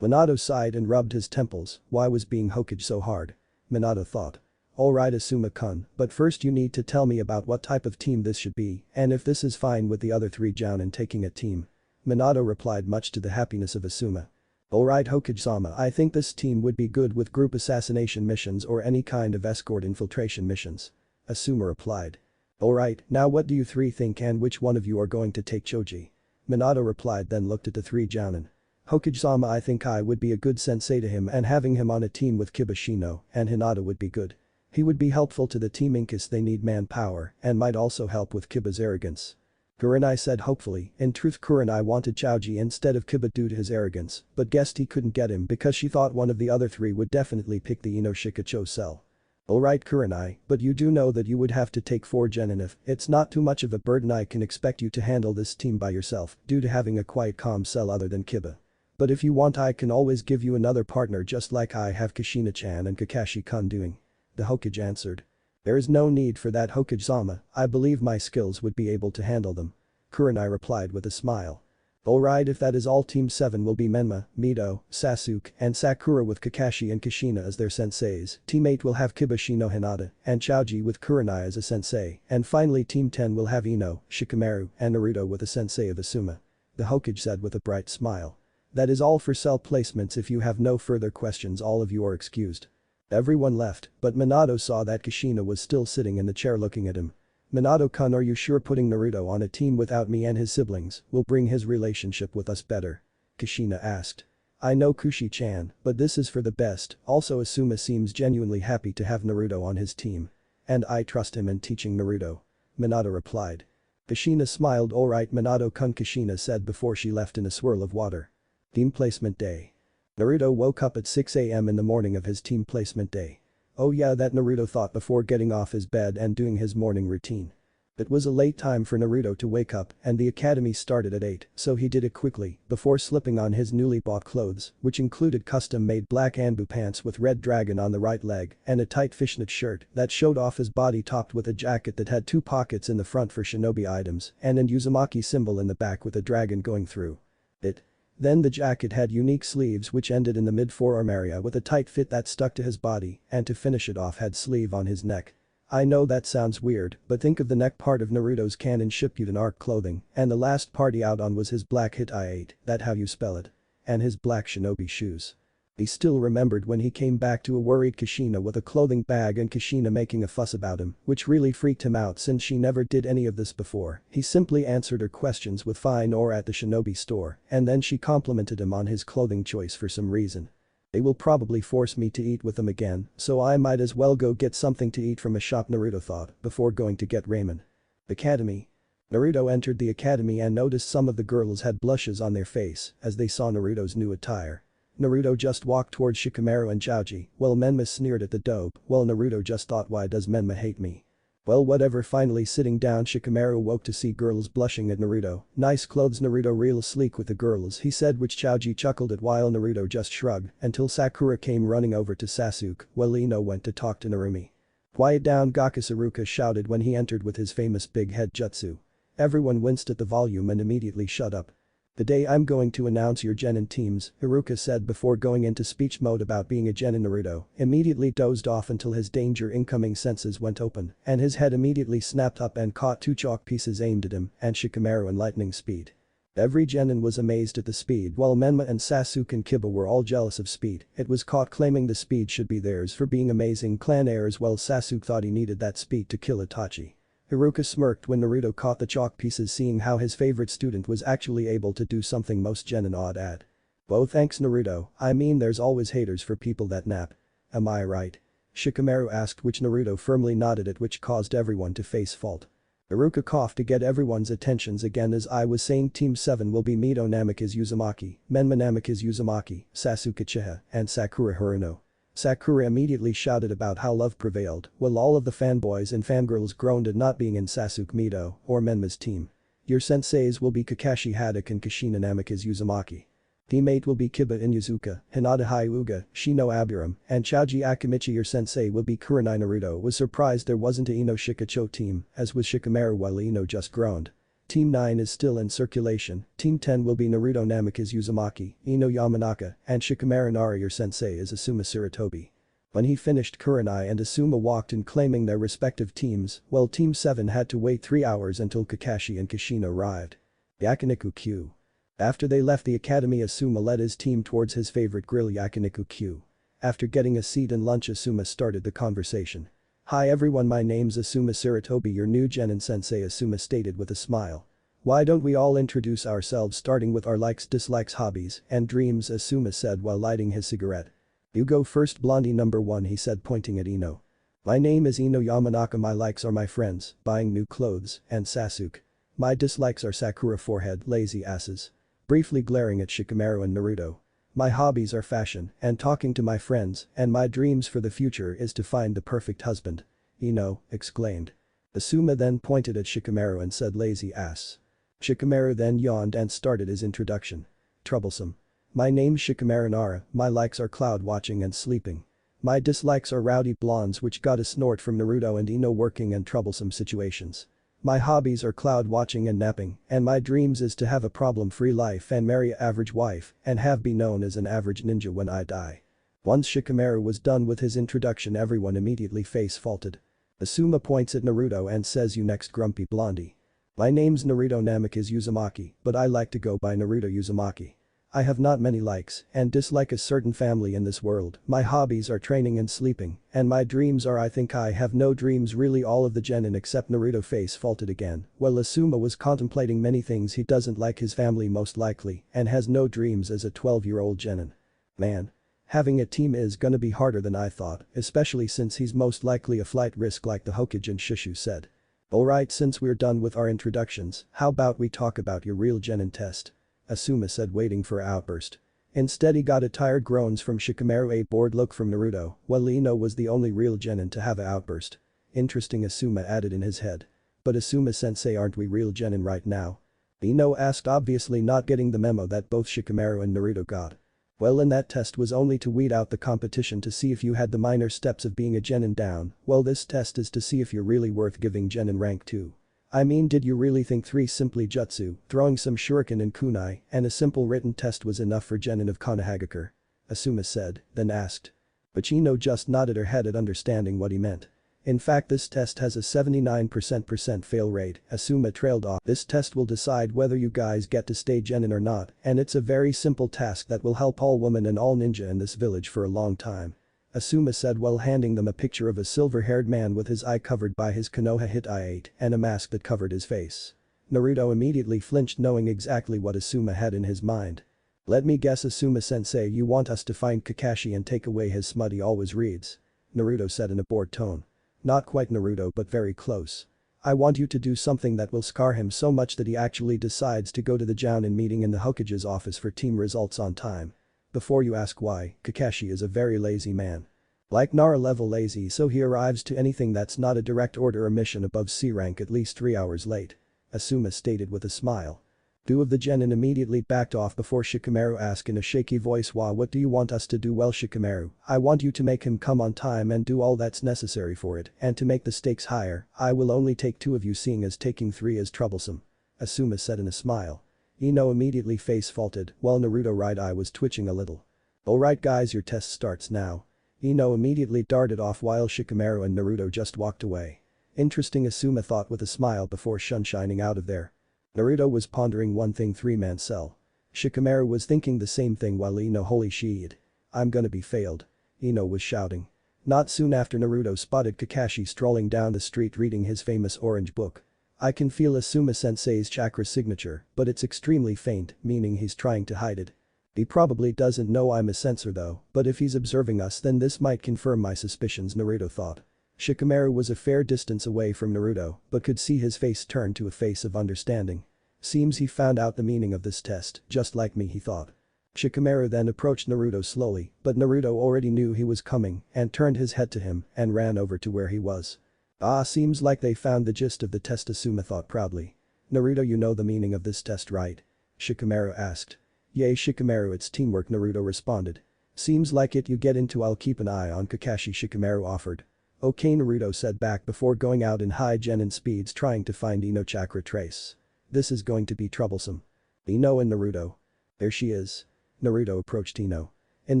Minato sighed and rubbed his temples. Why was being Hokage so hard? Minato thought. Alright Asuma-kun, but first you need to tell me about what type of team this should be and if this is fine with the other 3 Jounin taking a team. Minato replied, much to the happiness of Asuma. Alright Hokage-sama, I think this team would be good with group assassination missions or any kind of escort infiltration missions. Asuma replied. Alright, now what do you 3 think and which one of you are going to take Choji? Minato replied, then looked at the 3 Jounin. Hokage-sama, I think I would be a good sensei to him and having him on a team with Kiba, Shino and Hinata would be good. He would be helpful to the team in case they need manpower and might also help with Kiba's arrogance. Kurenai said hopefully. In truth, Kurenai wanted Choji instead of Kiba due to his arrogance, but guessed he couldn't get him because she thought one of the other 3 would definitely pick the Ino Shikacho cell. Alright Kurenai, but you do know that you would have to take 4 Genin. If it's not too much of a burden, I can expect you to handle this team by yourself due to having a quiet calm cell other than Kiba. But if you want, I can always give you another partner just like I have Kushina-chan and Kakashi-kun doing. The Hokage answered. There is no need for that, Hokage-sama, I believe my skills would be able to handle them. Kurenai replied with a smile. Alright, if that is all, Team 7 will be Menma, Mito, Sasuke, and Sakura with Kakashi and Kushina as their senseis. Team 8 will have Kiba no Hinata and Choji with Kurenai as a sensei, and finally Team 10 will have Ino, Shikamaru, and Naruto with a sensei of Asuma. The Hokage said with a bright smile. That is all for cell placements. If you have no further questions, all of you are excused. Everyone left, but Minato saw that Kushina was still sitting in the chair looking at him. Minato-kun, are you sure putting Naruto on a team without me and his siblings will bring his relationship with us better? Kushina asked. I know, Kushi-chan, but this is for the best. Also, Asuma seems genuinely happy to have Naruto on his team. And I trust him in teaching Naruto. Minato replied. Kushina smiled. Alright, Minato-kun, Kushina said before she left in a swirl of water. Team placement day. Naruto woke up at 6 a.m. in the morning of his team placement day. Oh yeah, that Naruto thought before getting off his bed and doing his morning routine. It was a late time for Naruto to wake up and the academy started at 8, so he did it quickly before slipping on his newly bought clothes, which included custom-made black Anbu pants with red dragon on the right leg and a tight fishnet shirt that showed off his body, topped with a jacket that had 2 pockets in the front for shinobi items and an Uzumaki symbol in the back with a dragon going through it. Then the jacket had unique sleeves which ended in the mid-forearm area with a tight fit that stuck to his body, and to finish it off had sleeve on his neck. I know that sounds weird, but think of the neck part of Naruto's canon Shippuden arc clothing, and the last party out on was his black Hittite, that how you spell it. And his black shinobi shoes. He still remembered when he came back to a worried Kushina with a clothing bag and Kushina making a fuss about him, which really freaked him out since she never did any of this before. He simply answered her questions with fine or at the shinobi store, and then she complimented him on his clothing choice for some reason. They will probably force me to eat with them again, so I might as well go get something to eat from a shop, Naruto thought, before going to get ramen. Academy. Naruto entered the academy and noticed some of the girls had blushes on their face as they saw Naruto's new attire. Naruto just walked towards Shikamaru and Choji, while Menma sneered at the dope, while Naruto just thought, why does Menma hate me? Well, whatever. Finally sitting down, Shikamaru woke to see girls blushing at Naruto. Nice clothes, Naruto, real sleek with the girls, he said, which Choji chuckled at while Naruto just shrugged until Sakura came running over to Sasuke while Ino went to talk to Narumi. Quiet down, Gakusaruka shouted when he entered with his famous big head jutsu. Everyone winced at the volume and immediately shut up. The day I'm going to announce your genin teams, Iruka said before going into speech mode about being a genin. Naruto immediately dozed off until his danger incoming senses went open and his head immediately snapped up and caught 2 chalk pieces aimed at him and Shikamaru in lightning speed. Every genin was amazed at the speed while Menma and Sasuke and Kiba were all jealous of speed. It was caught claiming the speed should be theirs for being amazing clan heirs while Sasuke thought he needed that speed to kill Itachi. Iruka smirked when Naruto caught the chalk pieces, seeing how his favorite student was actually able to do something most genin awed at. Well, thanks Naruto, I mean there's always haters for people that nap. Am I right? Shikamaru asked, which Naruto firmly nodded at, which caused everyone to face fault. Iruka coughed to get everyone's attentions again. As I was saying, Team 7 will be Mito Namikaze Uzumaki, Menma Namikaze Uzumaki, Sasuke Uchiha, and Sakura Haruno. Sakura immediately shouted about how love prevailed, while all of the fanboys and fangirls groaned at not being in Sasuke, Mito, or Menma's team. Your senseis will be Kakashi Haddock and Kushina Namikaze Uzumaki. Team 8 will be Kiba Inuzuka, Hinata Hyuga, Shino Aburam, and Choji Akimichi. Your sensei will be Kurenai. Naruto was surprised there wasn't a Ino Shikacho team, as was Shikamaru, while Ino just groaned. Team 9 is still in circulation. Team 10 will be Naruto Namikaze Uzumaki, Ino Yamanaka, and Shikamaru. Nara. Your sensei is Asuma Sarutobi. When he finished, Kurenai and Asuma walked in claiming their respective teams, while Team 7 had to wait 3 hours until Kakashi and Kushina arrived. Yakiniku Q. After they left the academy, Asuma led his team towards his favorite grill, Yakiniku Q. After getting a seat and lunch, Asuma started the conversation. Hi everyone, my name's Asuma Sarutobi, your new genin sensei, Asuma stated with a smile. Why don't we all introduce ourselves, starting with our likes, dislikes, hobbies, and dreams, Asuma said while lighting his cigarette. You go first, blondie number 1, he said, pointing at Ino. My name is Ino Yamanaka, my likes are my friends, buying new clothes, and Sasuke. My dislikes are Sakura, forehead, lazy asses. Briefly glaring at Shikamaru and Naruto. My hobbies are fashion and talking to my friends, and my dreams for the future is to find the perfect husband. Ino exclaimed. Asuma then pointed at Shikamaru and said, lazy ass. Shikamaru then yawned and started his introduction. Troublesome. My name's Shikamaru Nara, my likes are cloud watching and sleeping. My dislikes are rowdy blondes which got a snort from Naruto and Ino, working in troublesome situations. My hobbies are cloud watching and napping, and my dreams is to have a problem-free life and marry a average wife and have be known as an average ninja when I die. Once Shikamaru was done with his introduction, everyone immediately face-faulted. Asuma points at Naruto and says, "You next, grumpy blondie. My name's Naruto Namek is Uzumaki, but I like to go by Naruto Uzumaki. I have not many likes and dislike a certain family in this world. My hobbies are training and sleeping, and my dreams are I think I have no dreams really." All of the genin except Naruto face-faulted again. Well, Asuma was contemplating many things. He doesn't like his family most likely and has no dreams as a 12-year-old genin. Man. Having a team is gonna be harder than I thought, especially since he's most likely a flight risk like the Hokage and Shishu said. Alright, since we're done with our introductions, how about we talk about your real genin test? Asuma said, waiting for an outburst. Instead he got a tired groans from Shikamaru, a bored look from Naruto, while Ino was the only real genin to have an outburst. Interesting, Asuma added in his head. But Asuma-sensei, aren't we real genin right now? Ino asked, obviously not getting the memo that both Shikamaru and Naruto got. Well, and that test was only to weed out the competition to see if you had the minor steps of being a genin down. Well, this test is to see if you're really worth giving genin rank 2. I mean, did you really think 3 simply jutsu, throwing some shuriken and kunai, and a simple written test was enough for genin of Konohagakure? Asuma said, then asked. But Ino just nodded her head at understanding what he meant. In fact, this test has a 79% fail rate. Asuma trailed off. This test will decide whether you guys get to stay genin or not, and it's a very simple task that will help all women and all ninja in this village for a long time. Asuma said while handing them a picture of a silver-haired man with his eye covered by his Konoha hit I-8 and a mask that covered his face. Naruto immediately flinched, knowing exactly what Asuma had in his mind. Let me guess, Asuma-sensei, you want us to find Kakashi and take away his smut he always reads? Naruto said in a bored tone. Not quite, Naruto, but very close. I want you to do something that will scar him so much that he actually decides to go to the Jounin meeting in the Hokage's office for team results on time. Before you ask why, Kakashi is a very lazy man. Like Nara level lazy, so he arrives to anything that's not a direct order or mission above C rank at least 3 hours late. Asuma stated with a smile. 2 of the genin immediately backed off before Shikamaru asked in a shaky voice, what do you want us to do? Well, Shikamaru, I want you to make him come on time and do all that's necessary for it, and to make the stakes higher, I will only take 2 of you, seeing as taking 3 is troublesome. Asuma said in a smile. Ino immediately face-faulted while Naruto's right eye was twitching a little. Alright guys, your test starts now. Ino immediately darted off while Shikamaru and Naruto just walked away. Interesting, Asuma thought with a smile before shining out of there. Naruto was pondering one thing, 3-man cell. Shikamaru was thinking the same thing while Ino, holy shit. I'm gonna be failed. Ino was shouting. Not soon after, Naruto spotted Kakashi strolling down the street reading his famous orange book. I can feel Asuma-sensei's chakra signature, but it's extremely faint, meaning he's trying to hide it. He probably doesn't know I'm a censor though, but if he's observing us then this might confirm my suspicions, Naruto thought. Shikamaru was a fair distance away from Naruto, but could see his face turn to a face of understanding. Seems he found out the meaning of this test, just like me, he thought. Shikamaru then approached Naruto slowly, but Naruto already knew he was coming and turned his head to him and ran over to where he was. Ah, seems like they found the gist of the test, Asuma thought proudly. Naruto, you know the meaning of this test, right? Shikamaru asked. Yay, Shikamaru, it's teamwork, Naruto responded. Seems like it, you get into, I'll keep an eye on Kakashi, Shikamaru offered. Okay, Naruto said back before going out in high genin speeds trying to find Ino chakra trace. This is going to be troublesome. Ino and Naruto. There she is. Naruto approached Ino. And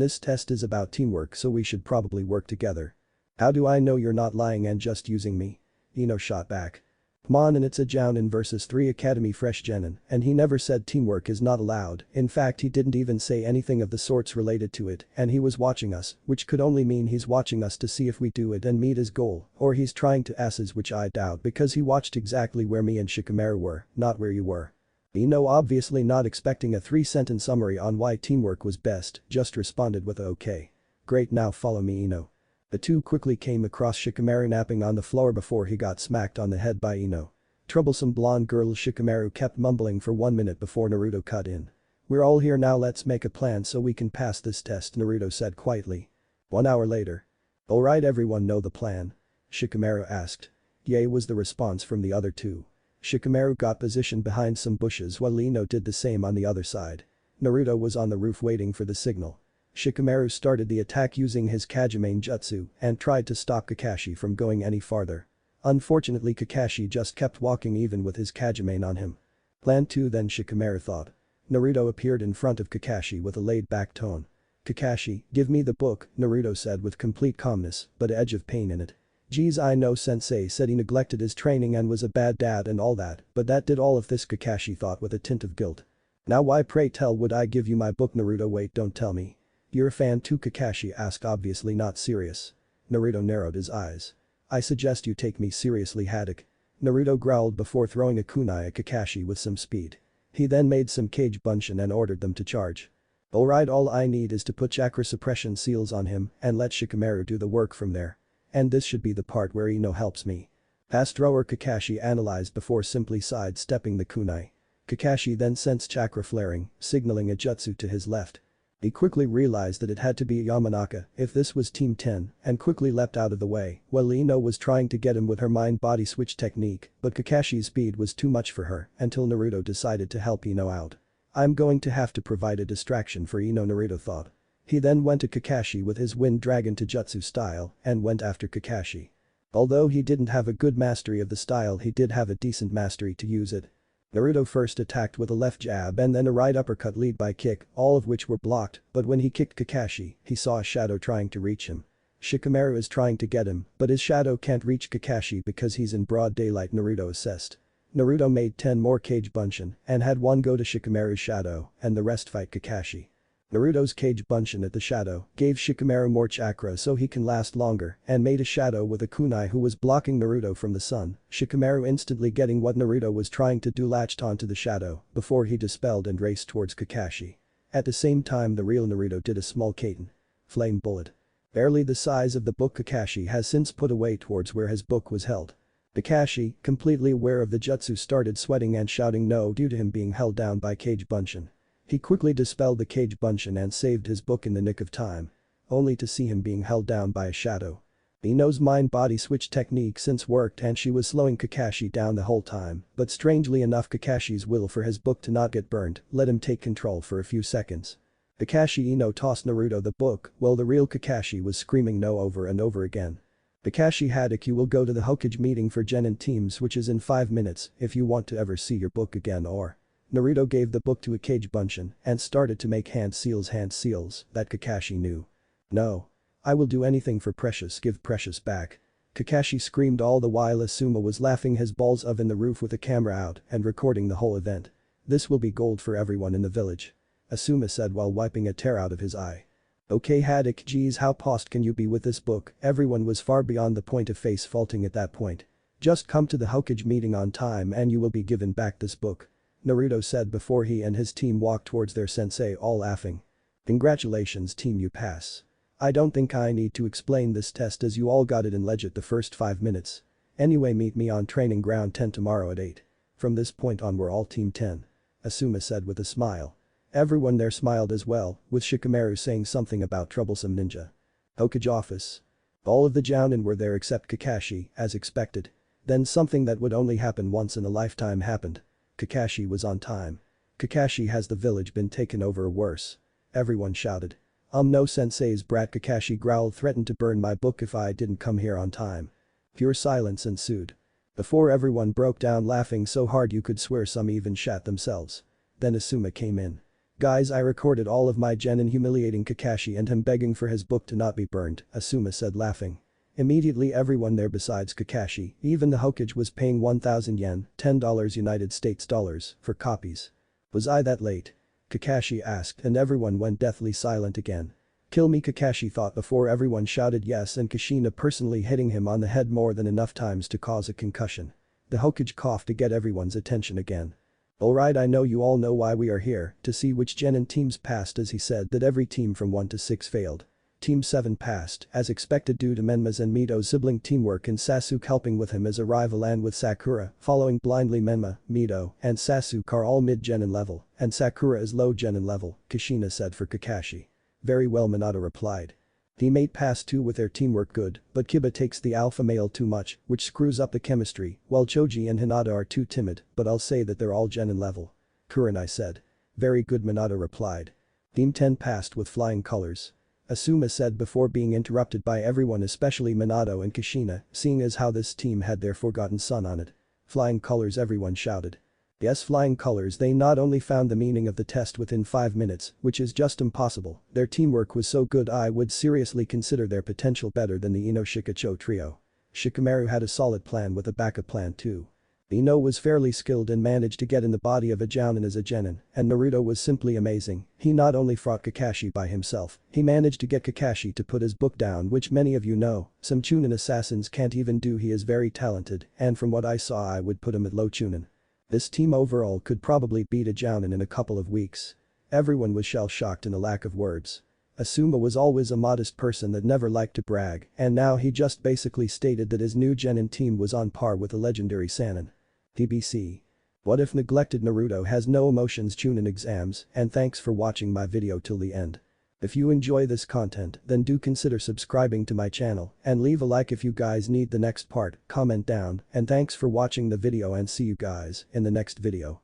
this test is about teamwork, so we should probably work together. How do I know you're not lying and just using me? Ino shot back. Come on, and it's a Jounin versus 3 Academy fresh genin, and he never said teamwork is not allowed. In fact, he didn't even say anything of the sorts related to it, and he was watching us, which could only mean he's watching us to see if we do it and meet his goal, or he's trying to asses, which I doubt because he watched exactly where me and Shikamaru were, not where you were. Ino, obviously not expecting a 3-sentence summary on why teamwork was best, just responded with a okay. Great, now follow me, Ino. The 2 quickly came across Shikamaru napping on the floor before he got smacked on the head by Ino. Troublesome blonde girl, Shikamaru kept mumbling for 1 minute before Naruto cut in. We're all here now, let's make a plan so we can pass this test, Naruto said quietly. 1 hour later. Alright, everyone know the plan? Shikamaru asked. Yay was the response from the other 2. Shikamaru got positioned behind some bushes while Ino did the same on the other side. Naruto was on the roof waiting for the signal. Shikamaru started the attack using his Kajimane jutsu and tried to stop Kakashi from going any farther. Unfortunately Kakashi just kept walking even with his Kajimane on him. Plan 2 then Shikamaru thought. Naruto appeared in front of Kakashi with a laid-back tone. "Kakashi, give me the book," Naruto said with complete calmness, but an edge of pain in it. "Geez, I know sensei said he neglected his training and was a bad dad and all that, but that did all of this," Kakashi thought with a tint of guilt. "Now why pray tell would I give you my book?" Naruto, "Wait, don't tell me. You're a fan too?" Kakashi asked, obviously not serious. Naruto narrowed his eyes. "I suggest you take me seriously, Haddock." Naruto growled before throwing a kunai at Kakashi with some speed. He then made some cage bunshin and ordered them to charge. "Alright, all I need is to put chakra suppression seals on him and let Shikamaru do the work from there. And this should be the part where Ino helps me." Fast thrower, Kakashi analyzed before simply sidestepping the kunai. Kakashi then sensed chakra flaring, signaling a jutsu to his left. He quickly realized that it had to be Yamanaka if this was Team 10 and quickly leapt out of the way while Ino was trying to get him with her mind-body switch technique, but Kakashi's speed was too much for her until Naruto decided to help Ino out. "I'm going to have to provide a distraction for Ino," Naruto thought. He then went to Kakashi with his Wind Dragon Taijutsu style and went after Kakashi. Although he didn't have a good mastery of the style, he did have a decent mastery to use it. Naruto first attacked with a left jab and then a right uppercut lead by kick, all of which were blocked, but when he kicked Kakashi, he saw a shadow trying to reach him. Shikamaru is trying to get him, but his shadow can't reach Kakashi because he's in broad daylight, Naruto assessed. Naruto made 10 more cage bunshin and had one go to Shikamaru's shadow and the rest fight Kakashi. Naruto's cage bunshin at the shadow gave Shikamaru more chakra so he can last longer and made a shadow with a kunai who was blocking Naruto from the sun. Shikamaru instantly getting what Naruto was trying to do latched onto the shadow before he dispelled and raced towards Kakashi. At the same time the real Naruto did a small Kaiten flame bullet. Barely the size of the book Kakashi has since put away towards where his book was held. Kakashi, completely aware of the jutsu, started sweating and shouting no due to him being held down by cage bunshin. He quickly dispelled the cage bunshin and saved his book in the nick of time. Only to see him being held down by a shadow. Ino's mind-body switch technique since worked and she was slowing Kakashi down the whole time, but strangely enough Kakashi's will for his book to not get burnt let him take control for a few seconds. Kakashi Ino tossed Naruto the book while the real Kakashi was screaming no over and over again. "Kakashi Haddock, you will go to the Hokage meeting for Genin teams which is in 5 minutes if you want to ever see your book again or..." Naruto gave the book to a cage bunshin and started to make hand seals that Kakashi knew. "No. I will do anything for Precious, give Precious back." Kakashi screamed all the while Asuma was laughing his balls off in the roof with the camera out and recording the whole event. "This will be gold for everyone in the village," Asuma said while wiping a tear out of his eye. "Okay Haddock, geez, how possessed can you be with this book?" Everyone was far beyond the point of face faulting at that point. "Just come to the Hokage meeting on time and you will be given back this book," Naruto said before he and his team walked towards their sensei all laughing. "Congratulations team, you pass. I don't think I need to explain this test as you all got it in legit the first 5 minutes. Anyway, meet me on training ground 10 tomorrow at 8. From this point on we're all team 10. Asuma said with a smile. Everyone there smiled as well, with Shikamaru saying something about troublesome ninja. Hokage office. All of the Jounin were there except Kakashi, as expected. Then something that would only happen once in a lifetime happened. Kakashi was on time. "Kakashi, has the village been taken over or worse?" Everyone shouted. No sensei's brat," Kakashi growled, "threatened to burn my book if I didn't come here on time." Pure silence ensued. Before everyone broke down laughing so hard you could swear some even shat themselves. Then Asuma came in. "Guys, I recorded all of my genin humiliating Kakashi and him begging for his book to not be burned," Asuma said laughing. Immediately everyone there besides Kakashi, even the Hokage, was paying 1,000 yen, $10 United States dollars, for copies. "Was I that late?" Kakashi asked and everyone went deathly silent again. "Kill me," Kakashi thought before everyone shouted yes and Kushina personally hitting him on the head more than enough times to cause a concussion. The Hokage coughed to get everyone's attention again. "Alright, I know you all know why we are here, to see which genin teams passed," as he said that every team from 1 to 6 failed. Team 7 passed, as expected due to Menma's and Mito's sibling teamwork and Sasuke helping with him as a rival, and with Sakura following blindly. Menma, Mito, and Sasuke are all mid-genin level, and Sakura is low genin level, Kushina said for Kakashi. "Very well," Minato replied. Team 8 passed too with their teamwork good, but Kiba takes the alpha male too much, which screws up the chemistry, while Choji and Hinata are too timid, but I'll say that they're all genin level. Kurenai said. "Very good," Minato replied. Team 10 passed with flying colors. Asuma said before being interrupted by everyone, especially Minato and Kushina, seeing as how this team had their forgotten son on it. Flying colors, everyone shouted. Yes, flying colors. They not only found the meaning of the test within 5 minutes, which is just impossible, their teamwork was so good I would seriously consider their potential better than the Ino Shikacho trio. Shikamaru had a solid plan with a backup plan too. Ino was fairly skilled and managed to get in the body of a Jounin as a genin, and Naruto was simply amazing. He not only fought Kakashi by himself, he managed to get Kakashi to put his book down, which many of you know, some chunin assassins can't even do. He is very talented, and from what I saw I would put him at low chunin. This team overall could probably beat a Jounin in a couple of weeks. Everyone was shell-shocked in a lack of words. Asuma was always a modest person that never liked to brag, and now he just basically stated that his new genin team was on par with a legendary Sannin. TBC. What if Neglected Naruto has no emotions chunin exams? And thanks for watching my video till the end. If you enjoy this content, then do consider subscribing to my channel and leave a like if you guys need the next part, comment down, and thanks for watching the video and see you guys in the next video.